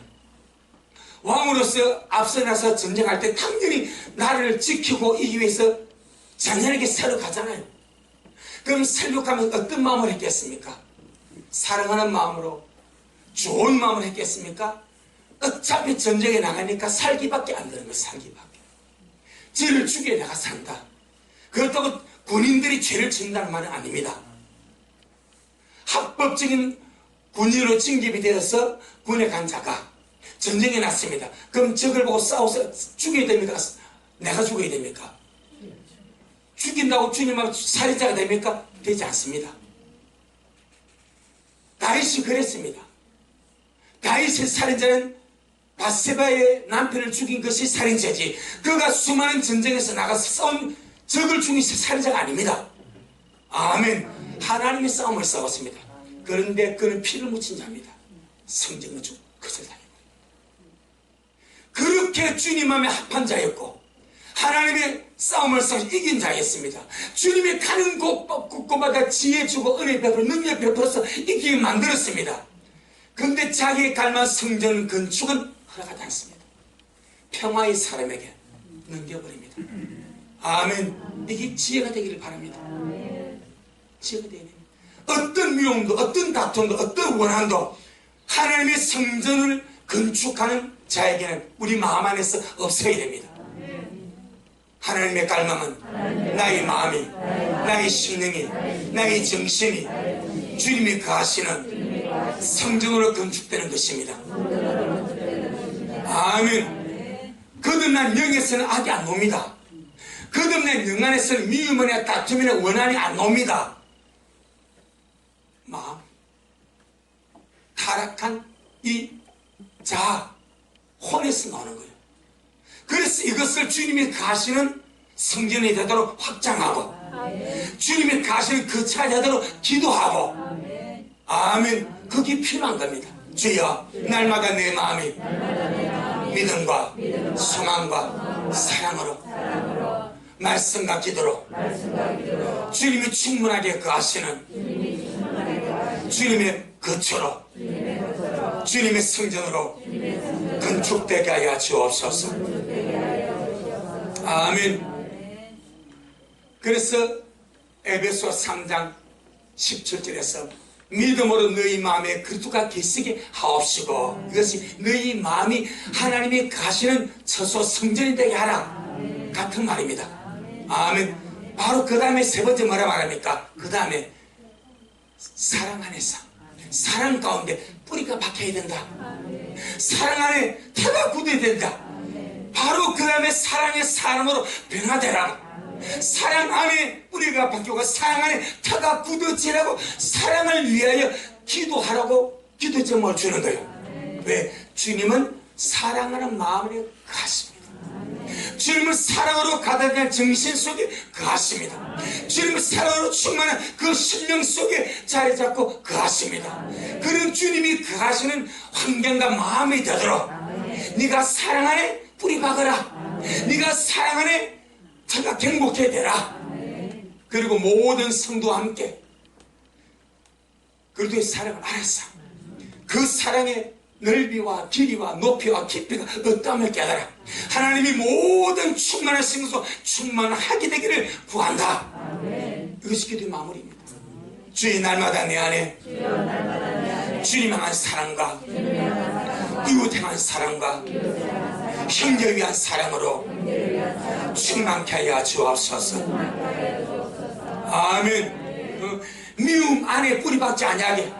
왕으로서 앞서 나서 전쟁할 때 당연히 나라를 지키고 이기 위해서 장렬하게 새로 가잖아요. 그럼 살육하면 어떤 마음을 했겠습니까? 사랑하는 마음으로 좋은 마음을 했겠습니까? 어차피 전쟁에 나가니까 살기밖에 안 되는 거예요. 살기밖에. 죄를 죽여 내가 산다. 그렇다고 군인들이 죄를 짓는다는 말은 아닙니다. 합법적인 군인으로 징집이 되어서 군에 간 자가 전쟁에 났습니다. 그럼 적을 보고 싸워서 죽여야 됩니까? 내가 죽어야 됩니까? 죽인다고 주님하고 살인자가 됩니까? 되지 않습니다. 다윗이 그랬습니다. 다윗의 살인자는 바세바의 남편을 죽인 것이 살인자지, 그가 수많은 전쟁에서 나가서 싸운 적을 죽인 살인자가 아닙니다. 아멘. 하나님의 싸움을 싸웠습니다. 그런데 그는 피를 묻힌 자입니다. 성전을 거절당했고, 그렇게 주님 마음에 합한 자였고 하나님의 싸움을 싸워 이긴 자였습니다. 주님이 가는 곳곳마다 지혜 주고 은혜 베풀어 능력 베풀어서 이기게 만들었습니다. 그런데 자기의 갈망 성전 건축은 허락하지 않습니다. 평화의 사람에게 넘겨버립니다. 아멘. 이게 지혜가 되기를 바랍니다. 지혜가 되야 됩니다. 어떤 미움도, 어떤 다툼도, 어떤 원한도 하나님의 성전을 건축하는 자에게는 우리 마음 안에서 없어야 됩니다. 하나님의 갈망은 나의 마음이, 나의 심령이, 나의 정신이 주님이 거하시는 성전으로 건축되는 것입니다. 아멘. 거듭난 영에서는 악이 안 놉니다. 거듭난 영 안에서는 미움이나 다툼이나 원한이 안 놉니다. 마음, 타락한 이 자아, 혼에서 나오는 거예요. 그래서 이것을 주님이 가시는 성전이 되도록 확장하고, 주님이 가시는 거처가 되도록 기도하고, 아멘. 그게 필요한 겁니다. 주여, 날마다 내 마음이 믿음과 소망과 사랑으로 말씀과 기도로 주님이 충분하게 거하시는 주님의 거처로, 주님의 성전으로 건축되게 하여 주옵소서. 아멘. 그래서 에베소 3장 17절에서 믿음으로 너희 마음에 그리스도가 계시게 하옵시고, 이것이 너희 마음이 하나님이 가시는 처소 성전이 되게 하라, 같은 말입니다. 아멘. 바로 그 다음에 세 번째 뭐라 말합니까? 그 다음에 사랑 안에서, 사랑 가운데 뿌리가 박혀야 된다. 사랑 안에 태가 굳어야 된다. 바로 그 다음에 사랑의 사람으로 변화되라. 사랑 안에 뿌리가 박히고 사랑 안에 태가 굳어지라고, 사랑을 위하여 기도하라고 기도 제목을 주는 거예요. 왜? 주님은 사랑하는 마음에 가십니다. 주님을 사랑으로 가득한 정신 속에 거하십니다. 주님을 사랑으로 충만한 그 심령 속에 자리 잡고 거하십니다. 그런 주님이 거하시는 환경과 마음이 되도록 네가 사랑 안에 뿌리 박으라. 네가 사랑 안에 터가 행복해 되라. 그리고 모든 성도와 함께 그리스도의 사랑을 알았어. 그 사랑의 넓이와 길이와 높이와 깊이가 어떠함을 깨달아 하나님이 모든 충만하신 것으로 충만하게 되기를 구한다. 이것이 기도의 마무리입니다. 주의 날마다 내 안에 주님 향한 사랑과 이웃 향한 사랑과 형제 위한 사랑으로 충만케 하여 주옵소서. 아멘. 미움 안에 뿌리박지 아니하게,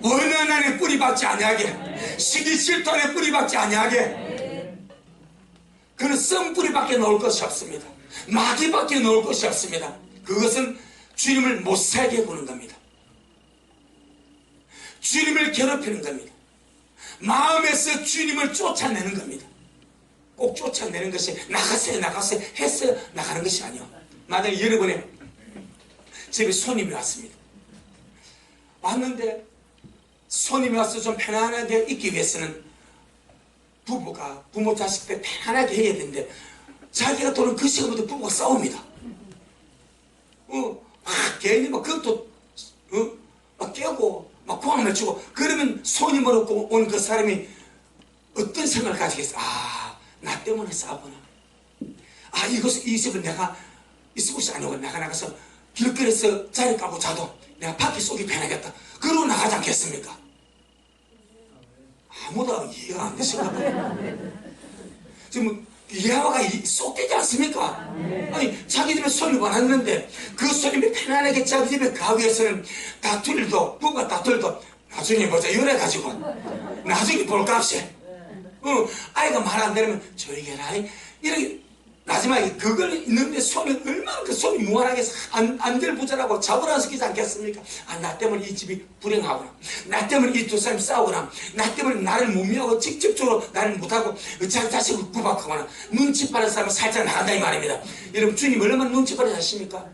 원한 안에 뿌리박지 아니하게, 시기 질투 안에 뿌리박지 아니하게. 그는 썸뿌리밖에 놓을 것이 없습니다. 마귀밖에 놓을 것이 없습니다. 그것은 주님을 못살게 구는 겁니다. 주님을 괴롭히는 겁니다. 마음에서 주님을 쫓아내는 겁니다. 꼭 쫓아내는 것이 나가세요 나가세요 했어요 나가는 것이 아니요. 만약에 여러분의 집에 손님이 왔습니다. 왔는데 손님이 와서 좀 편안하게 있기 위해서는 부부가 부모 자식들 편안하게 해야 되는데 자기가 도는 그 시간부터 부부가 싸웁니다. 괜히 막 그것도 막 깨고 막 고함을 치고 그러면 손님으로 온 그 사람이 어떤 생각을 가지겠어? 나 때문에 싸우구나. 이 집은 내가 있을 곳이 아니고 내가 나가서 길거리에서 자리 까고 자도 내가 밖에 쏘기 편하겠다. 그러고 나가지 않겠습니까? 아무도 이해가 안 되실까 봐요. 지금 이해화가 쏙되지 않습니까? 아니 자기 집에 손님 왔는데 그 손님이 편안하게 자기 집에 가기 위해서는 다툴도 부부가 다툴도 나중에 보자 이래가지고 나중에 볼값이 아이가 말 안 들으면 조용히 해라 이렇게 마지막에 그걸 있는데 손이 얼마나 그 손이 무한하게 안 될 부자라고 잡으라 시키지 않겠습니까? 나 때문에 이 집이 불행하구나. 나 때문에 이 두 사람이 싸우구나. 나 때문에 나를 못 미워하고 직접적으로 나를 못하고 자기 자식을 구박하거나 눈치 빠른 사람은 살짝 나간다 이 말입니다. 여러분 주님 얼마나 눈치 빠르지 않습니까?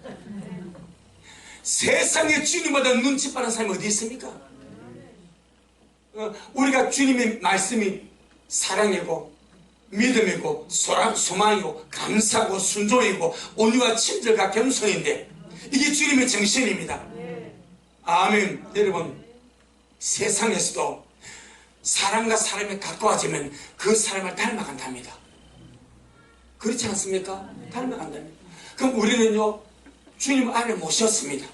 세상에 주님보다 눈치 빠른 사람이 어디 있습니까? 우리가 주님의 말씀이 사랑이고 믿음이고 소망이고 감사고 순종이고 온유와 친절과 겸손인데 이게 주님의 정신입니다. 아멘. 여러분 세상에서도 사람과 사람이 가까워지면 그 사람을 닮아간답니다. 그렇지 않습니까? 닮아간답니다. 그럼 우리는요 주님 안에 모셨습니다.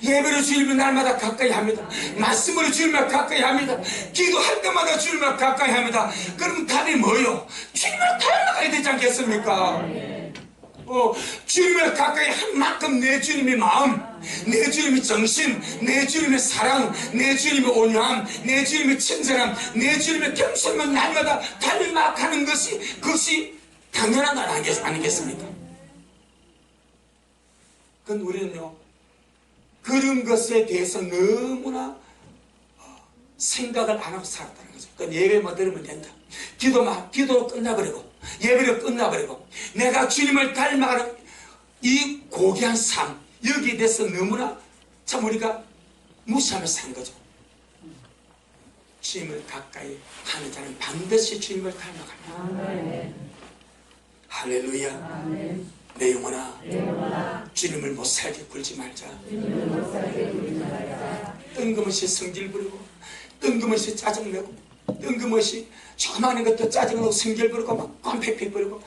예배로 주님을 날마다 가까이 합니다. 말씀으로 주님을 가까이 합니다. 기도할 때마다 주님을 가까이 합니다. 그럼 답이 뭐요? 주님을 닮아가야 되지 않겠습니까? 주님을 가까이 한 만큼 내 주님의 마음, 내 주님의 정신, 내 주님의 사랑, 내 주님의 온유함, 내 주님의 친절함, 내 주님의 겸손함을 날마다 닮아가는 그것이 당연한 건 아니겠습니까? 그건 우리는요 그런 것에 대해서 너무나 생각을 안 하고 살았다는 거죠. 그건 예배만 들으면 된다. 기도로 끝나버리고 예배로 끝나버리고 내가 주님을 닮아가는 이 고귀한 삶 여기에 대해서 너무나 참 우리가 무시하며 산 거죠. 주님을 가까이 하는 자는 반드시 주님을 닮아갑니다. 할렐루야. 아멘. 내 영혼아 주님을 못살게 굴지 말자. 뜬금없이 성질 부리고 뜬금없이 짜증내고 뜬금없이 조그마한 것도 짜증내고 성질 부리고 막 깜패패 부리고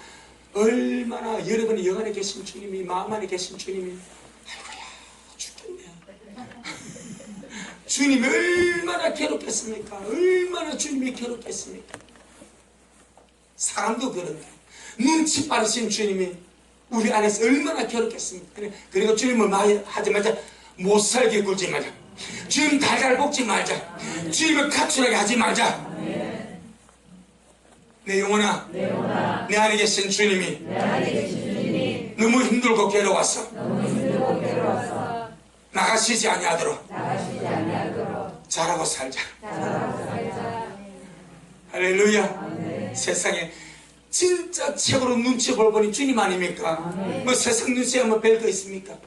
얼마나 여러분이 영 안에 계신 주님이 마음 안에 계신 주님이 아이고야 죽겠네. 주님이 얼마나 괴롭겠습니까? 얼마나 주님이 괴롭겠습니까? 사람도 그런데 눈치 빠르신 주님이 우리 안에서 얼마나 괴롭겠습니까? 그리고 주님을 많이 하지 말자. 못살게 굴지 말자. 주님 달달 볶지 말자. 주님을 가출하게 하지 말자. 내 영혼아 내 안에 계신 주님이 너무 힘들고 괴로워서 나가시지 아니하도록 잘하고 살자. 할렐루야. 세상에 진짜 최고로 눈치 볼 분이 주님 아닙니까? 뭐 세상 눈치에 뭐 별거 있습니까?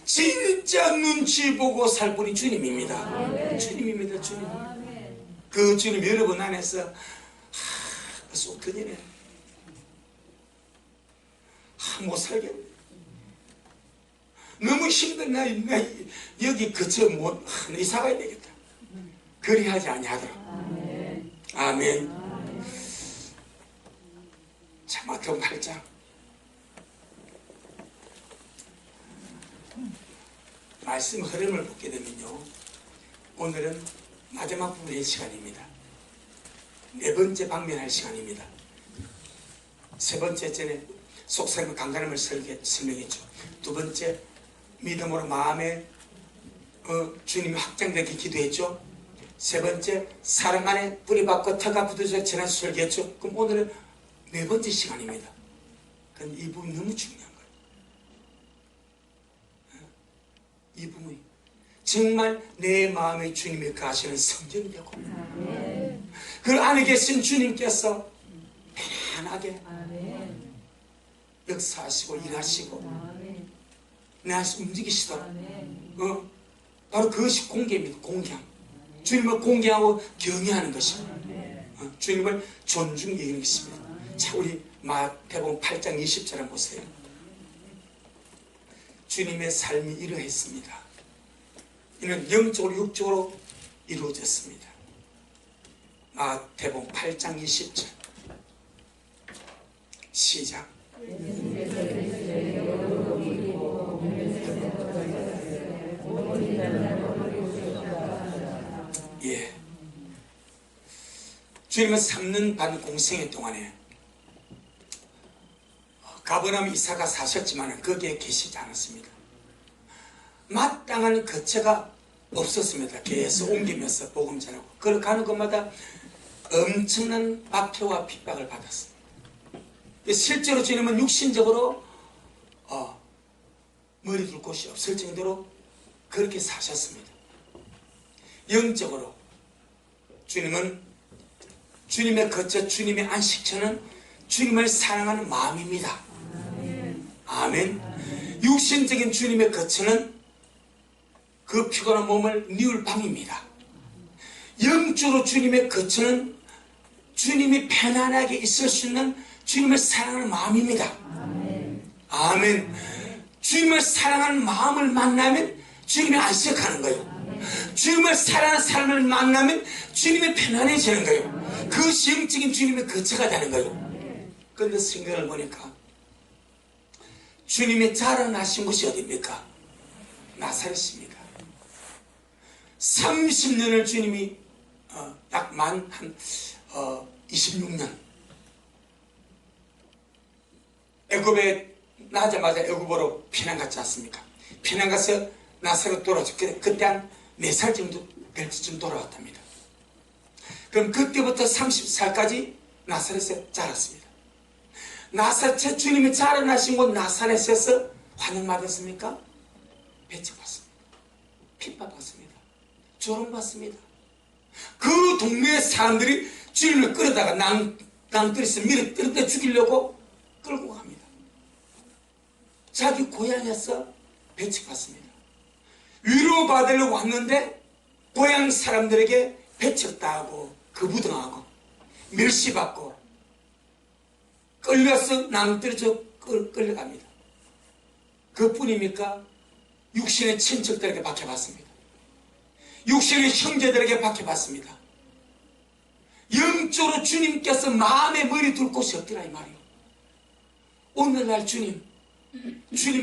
진짜 눈치 보고 살 분이 주님입니다. 주님입니다. 주님. 그 주님 여러분 안에서 벌써 5년이네. 못 살겠네. 너무 힘든 나 여기 그저 뭐 이사 가야 되겠다. 그리 하지 아니하더라. 아멘. 자, 마태복음 8장. 말씀 흐름을 보게 되면요, 오늘은 마지막 부분의 시간입니다. 네 번째 방면할 시간입니다. 세 번째 전에 속삭임과 강간함을 설명했죠. 두 번째 믿음으로 마음에 주님이 확장되게 기도했죠. 세 번째 사랑 안에 뿌리 박고 터가 부딪혀 지난 설계했죠. 그럼 오늘은 네 번째 시간입니다. 그럼 이 부분 너무 중요한 거예요. 이 부분이 정말 내 마음에 주님이 가시는 성전이 되고 그 안에 계신 주님께서 편안하게 역사하시고 일하시고 내 안에서 움직이시도록 바로 그것이 공개입니다. 공개함. 주님을 공개하고 경외하는 것입니다. 주님을 존중히 여기는 것입니다. 자, 우리 마태복음 8장 20절 한번 보세요. 주님의 삶이 이러했습니다. 이는 영적으로 육적으로 이루어졌습니다. 마태복음 8장 20절 시작. 예. 주님은 3년 반 공생의 동안에 가버나움 이사가 사셨지만 거기에 계시지 않았습니다. 마땅한 거처가 없었습니다. 계속 옮기면서 복음 전하고 그걸 가는 곳마다 엄청난 박해와 핍박을 받았습니다. 실제로 주님은 육신적으로 머리 둘 곳이 없을 정도로 그렇게 사셨습니다. 영적으로 주님은 주님의 거처, 주님의 안식처는 주님을 사랑하는 마음입니다. 아멘. 육신적인 주님의 거처는 그 피곤한 몸을 뉘울 방입니다. 영적으로 주님의 거처는 주님이 편안하게 있을 수 있는 주님을 사랑하는 마음입니다. 아멘. 주님을 사랑하는 마음을 만나면 주님이 안식하는 거예요. 주님을 사랑하는 사람을 만나면 주님이 편안해지는 거예요. 그것이 영적인 주님의 거처가 되는 거예요. 그런데 성경을 보니까 주님이 자라나신 곳이 어디입니까? 나사렛입니다. 30년을 주님이 약 만 한 26년 애굽에 나자마자 애굽으로 피난 갔지 않습니까? 피난 가서 나사렛 돌아왔죠. 그때 한 4살 정도 될 때쯤 돌아왔답니다. 그럼 그때부터 30살까지 나사렛에 자랐습니다. 나사렛에 주님이 자라나신 곳 나사렛에서 환영받았습니까? 배척받습니다. 핍박받습니다. 조롱받습니다. 그 동네의 사람들이 주님을 끌어다가 낭떠러지에서 밀어 떨어뜨려 죽이려고 끌고 갑니다. 자기 고향에서 배척받습니다. 위로받으려고 왔는데 고향 사람들에게 배척당하고 거부당하고 멸시받고 끌려서 낭떠러져 끌려갑니다. 그뿐입니까? 육신의 친척들에게 박해받습니다. 육신의 형제들에게 박해받습니다. 영적으로 주님께서 마음에 머리 둘 곳이 없더라 이 말이에요. 오늘날 주님의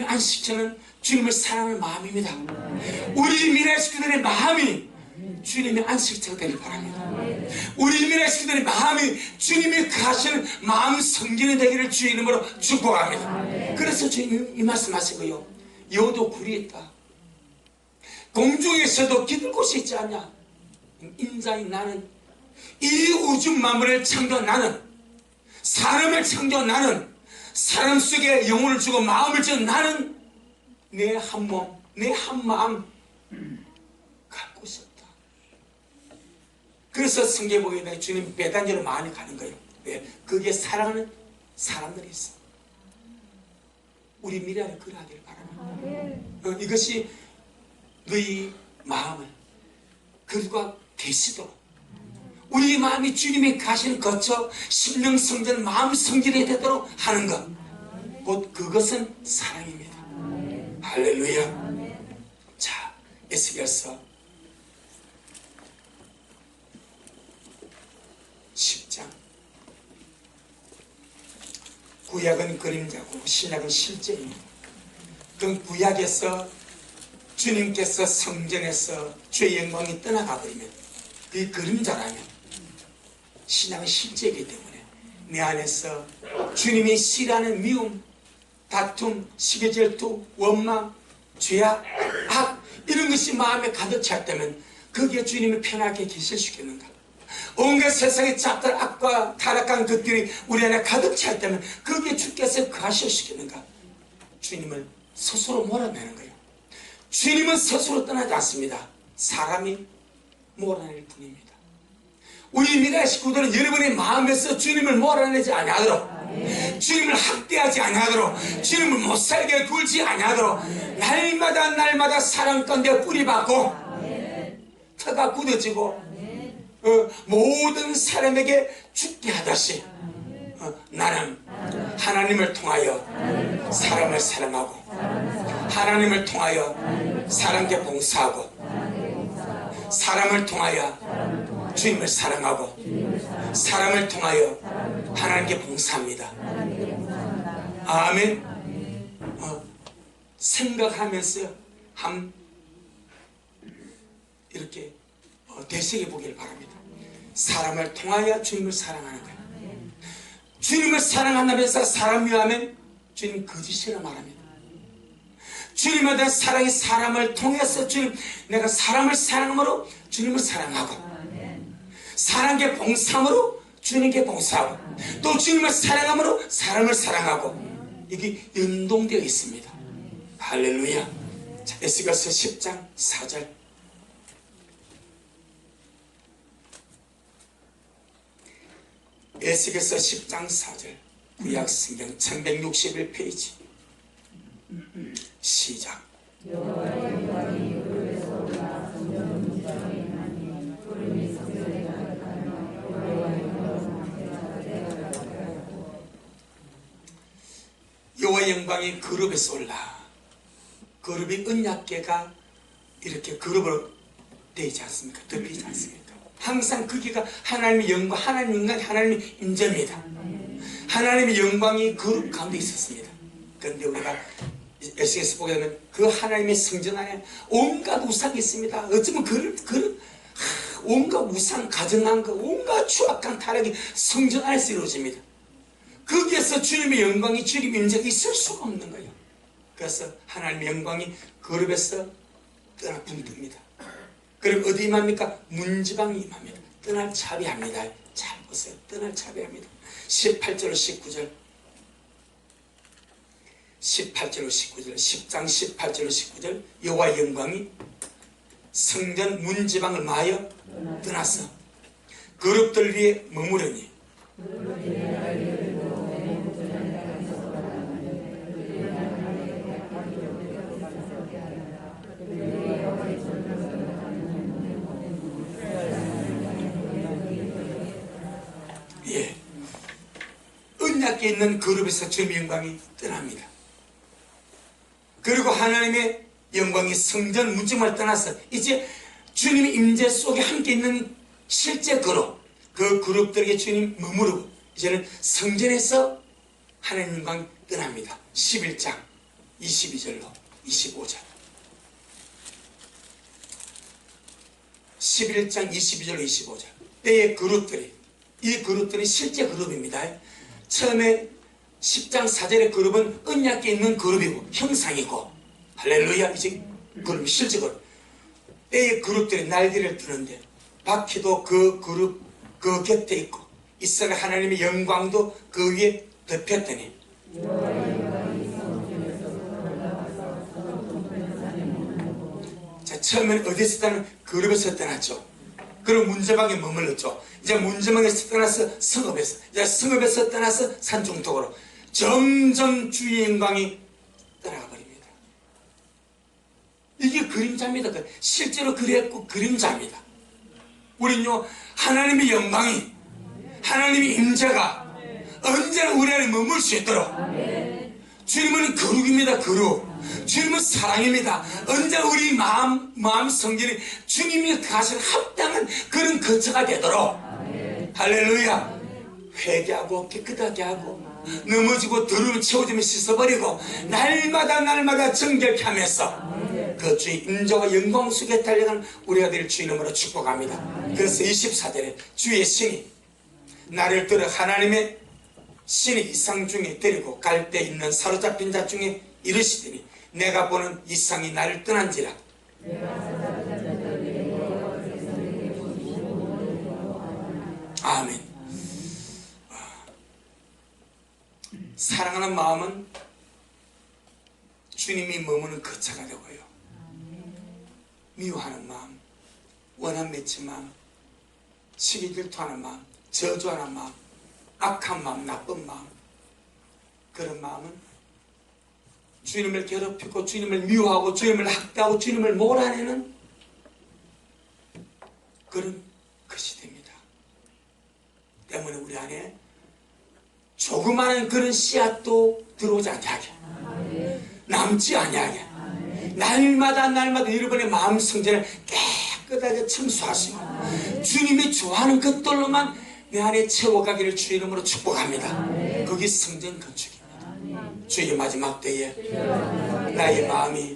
안식처는 주님을 사랑하는 마음입니다. 우리 미래 식구들의 마음이 주님의 안식처가 되길 바랍니다. 우리 미래 식구들의 마음이 주님이 가시는 마음 성전이 되기를 주의 이름으로 축복합니다. 그래서 주님 이 말씀하신 거요. 여도 굴이 있다. 공중에서도 기댈 곳이 있지 않냐. 인자인 나는 이 우주 만물을 창조한 나는 사람을 창조한 나는 사람 속에 영혼을 주고 마음을 주는 나는 내 한 몸, 내 한 마음 갈 곳이 없다. 그래서 성경에 보게 되면 주님 배단지로 많이 가는 거예요. 왜? 그게 사랑하는 사람들이 있어. 우리 미래를 그러하기를 바랍니다. 이것이 너희 마음을 그들과 되시도록 우리 마음이 주님이 가시는 거쳐 심령 성전, 마음 성전이 되도록 하는 것, 곧 그것은 사랑입니다. 할렐루야. 자, 에스겔서 10장. 구약은 그림자고 신약은 실제입니다. 그 구약에서 주님께서 성전에서 주의 영광이 떠나가 버리면 그게 그림자라면 신약은 실제이기 때문에 내 안에서 주님이 싫어하는 미움, 다툼, 시기질투, 원망, 죄악, 악 이런 것이 마음에 가득 찼다면 거기에 주님이 편하게 계실 수 있겠는가? 온갖 세상의 잡들 악과 타락한 것들이 우리 안에 가득 찼다면 거기에 주께서 거하실 수 있겠는가? 주님을 스스로 몰아내는 거예요. 주님은 스스로 떠나지 않습니다. 사람이 몰아낼 뿐입니다. 우리 미래 식구들은 여러분의 마음에서 주님을 몰아내지 아니하도록, 주님을 학대하지 아니하도록, 주님을 못살게 굴지 아니하도록 날마다 사랑 가운데 뿌리박고 터가 굳어지고 모든 사람에게 죽게 하듯이 나는 하나님을 통하여 사람을 사랑하고 하나님을 통하여 사람께 봉사하고 사람을 통하여 주님을 사랑하고 사람을 통하여 하나님께 봉사합니다. 아멘. 생각하면서 이렇게 되새겨 보기를 바랍니다. 사람을 통하여 주님을 사랑하는 거예요. 주님을 사랑한다면서 사람 위하면 주님 거짓이라 말합니다. 주님에 대한 사랑이 사람을 통해서 주님, 내가 사람을 사랑함으로 주님을 사랑하고 사람께 봉사함으로 주님께 봉사하고 또 주님을 사랑함으로 사람을 사랑하고 이게 연동되어 있습니다. 할렐루야. 자, 에스겔서 10장 4절. 에스겔서 10장 4절. 구약 성경 1161페이지. 시작. 여호와의 영광이 그룹에서 올라. 그룹이 언약궤가 이렇게 그룹으로 되지 않습니까? 덮이지 않습니까? 항상 거기가 하나님의 영광, 하나님의 임재입니다. 하나님의 영광이 그룹 가운데 있었습니다. 그런데 우리가 에스겔서 보게 되면 그 하나님의 성전 안에 온갖 우상이 있습니다. 어쩌면 온갖 우상, 가정한 것, 온갖 추악한 타락이 성전 안에서 이루어집니다. 거기에서 주님의 영광이, 주님의 임재가 있을 수가 없는 거예요. 그래서 하나님의 영광이 그룹에서 떠납니다. 그럼 어디 임합니까? 문지방이 임합니다. 떠날 차비합니다. 잘 보세요. 떠날 차비합니다. 18절 19절 18절 19절 10장 18절 19절 여호와의 영광이 성전 문지방을 마여 떠나서 그룹들 위에 머무르니 예, 언약궤 있는 그룹에서 주님의 영광이 떠납니다. 그리고 하나님의 영광이 성전 문지방을 떠나서 이제 주님의 임재 속에 함께 있는 실제 그룹, 그 그룹들에게 주님 머무르고 이제는 성전에서 하나님 영광이 떠납니다. 11장 22절로 25절 11장 22절로 25절 때의 그룹들이, 이 그룹들은 실제 그룹입니다. 처음에 10장 4절의 그룹은 언약궤 있는 그룹이고 형상이고 할렐루야, 이제 그룹이 실제 그룹. 때의 그룹들이 날개를 드는데 바퀴도 그 그룹 그 곁에 있고 이스라엘 하나님의 영광도 그 위에 덮였더니 자, 처음에는 어디서 떠나는? 그룹에서 떠났죠. 그런 문제방에 머물렀죠. 이제 문제방에서 떠나서 성읍에서, 이제 성읍에서 떠나서 산중턱으로 점점 주의 영광이 떠나가 버립니다. 이게 그림자입니다. 실제로 그랬고 그림자입니다. 우리는요, 하나님의 영광이, 하나님의 임재가 언제나 우리 안에 머물 수 있도록, 주님은 거룩입니다. 거룩. 주님은 사랑입니다. 언제나 우리 마음 성전이 주님이 가신 합당한 그런 거처가 되도록, 할렐루야, 회개하고 깨끗하게 하고 넘어지고 더러움 채워지면 씻어버리고 날마다 정결케 하면서 그 주의 임재와 영광 속에 달려가는 우리가 될 주 이름으로 축복합니다. 그래서 24절에 주의 신이 나를 들어 하나님의 신의 이상 중에 데리고 갈 때 있는 사로잡힌 자 중에 이르시더니 내가 보는 이상이 나를 떠난지라. 아멘. 사랑하는 마음은 주님이 머무는 거처가 되고요, 미워하는 마음, 원한 맺힌 마음, 시기 질투하는 마음, 저주하는 마음, 악한 마음, 나쁜 마음, 그런 마음은 주님을 괴롭히고 주님을 미워하고 주님을 학대하고 주님을 몰아내는 그런 것이 됩니다. 때문에 우리 안에 조그마한 그런 씨앗도 들어오지 않게, 남지 아니하게, 날마다 여러분의 마음 성전을 깨끗하게 청소하시고 주님이 좋아하는 것들로만 내 안에 채워가기를 주 이름으로 축복합니다. 그게 성전 건축입니다. 주의 마지막 때에 나의 마음이,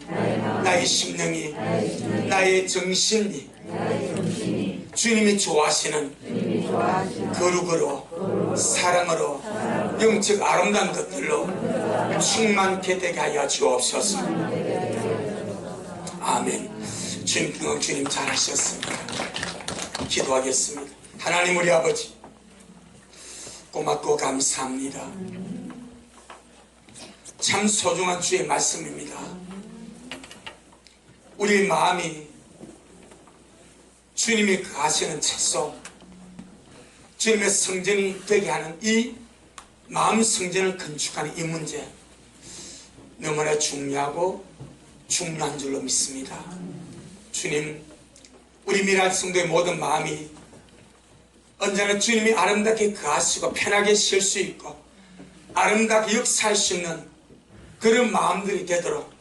나의 심령이, 나의 정신이 주님이 좋아하시는 거룩으로, 사랑으로, 영적 아름다운 것들로 충만케 되게 하여 주옵소서. 아멘. 주님 잘하셨습니다. 기도하겠습니다. 하나님 우리 아버지, 고맙고 감사합니다. 참 소중한 주의 말씀입니다. 우리 마음이 주님이 가시는 채소, 주님의 성전이 되게 하는 이 마음 성전을 건축하는 이 문제, 너무나 중요하고 중요한 줄로 믿습니다. 주님, 우리 미랄 성도의 모든 마음이 언제나 주님이 아름답게 거하시고 편하게 쉴 수 있고 아름답게 역사할 수 있는 그런 마음들이 되도록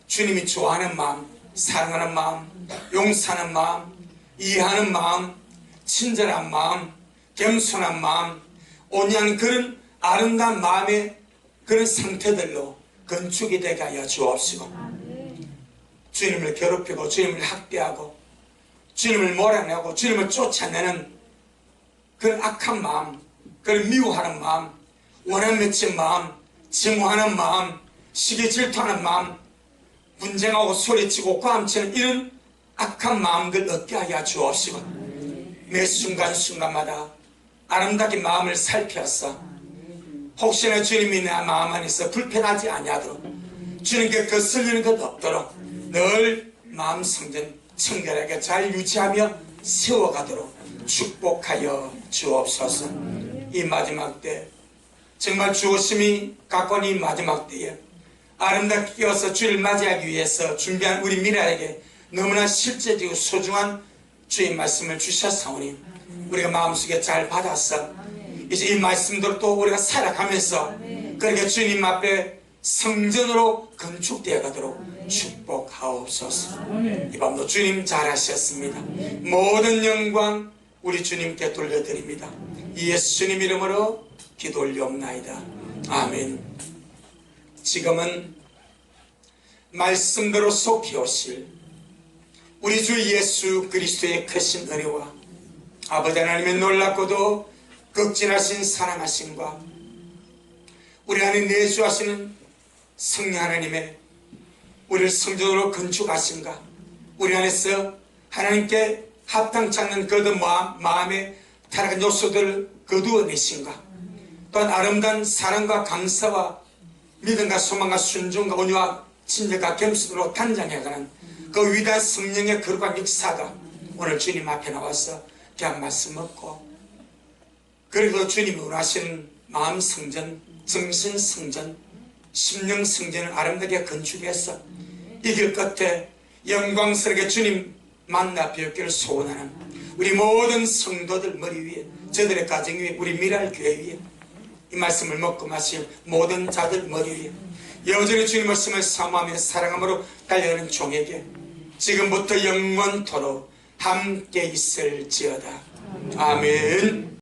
주님이 좋아하는 마음, 사랑하는 마음, 용서하는 마음, 이해하는 마음, 친절한 마음, 겸손한 마음, 온유한 그런 아름다운 마음의 그런 상태들로 건축이 되게 하여 주옵시고, 주님을 괴롭히고 주님을 학대하고 주님을 몰아내고 주님을 쫓아내는 그런 악한 마음, 그런 미워하는 마음, 원한 맺힌 마음, 증오하는 마음, 시기 질투하는 마음, 분쟁하고 소리치고 고함치는 이런 악한 마음들 얻게 하여 주옵시고, 매 순간순간마다 아름답게 마음을 살펴서 혹시나 주님이 내 마음 안에서 불편하지 아니하도록, 주님께 거슬리는 것 없도록 늘 마음 성전 청결하게 잘 유지하며 세워가도록 축복하여 주옵소서. 이 마지막 때 정말 주오심이 가까운 이 마지막 때에 아름답게 깨어서 주를 맞이하기 위해서 준비한 우리 미라에게 너무나 실제적이고 소중한 주의 말씀을 주셨사오니 우리가 마음속에 잘 받아서 이제 이 말씀대로 또 우리가 살아가면서 그렇게 주님 앞에 성전으로 건축되어 가도록 축복하옵소서. 이 밤도 주님 잘하셨습니다. 모든 영광 우리 주님께 돌려드립니다. 예수님 이름으로 기도 올리옵나이다. 아멘. 지금은 말씀대로 속히 오실 우리 주 예수 그리스도의 크신 은혜와 아버지 하나님의 놀랍고도 극진하신 사랑하심과 우리 안에 내주하시는 성령 하나님의 우리를 성전으로 건축하신가, 우리 안에서 하나님께 합당치 않는 그런 마음의 타락한 요소들을 거두어내신가, 또한 아름다운 사랑과 감사와 믿음과 소망과 순종과 온유와 친절과 겸손으로 단장해가는 그 위대한 성령의 거룩한 역사가 오늘 주님 앞에 나와서 그냥 말씀 얻고, 그리고 주님이 원하시는 마음 성전, 정신 성전, 심령 성전을 아름답게 건축해서 이 길 끝에 영광스럽게 주님 만나 뵙기를 소원하는 우리 모든 성도들 머리 위에, 저들의 가정 위에, 우리 미랄 교회 위에, 이 말씀을 먹고 마실 모든 자들 머리 위에 여전히 주님 말씀을 사모하며 사랑함으로 달려가는 종에게 지금부터 영원토록 함께 있을지어다. 아멘.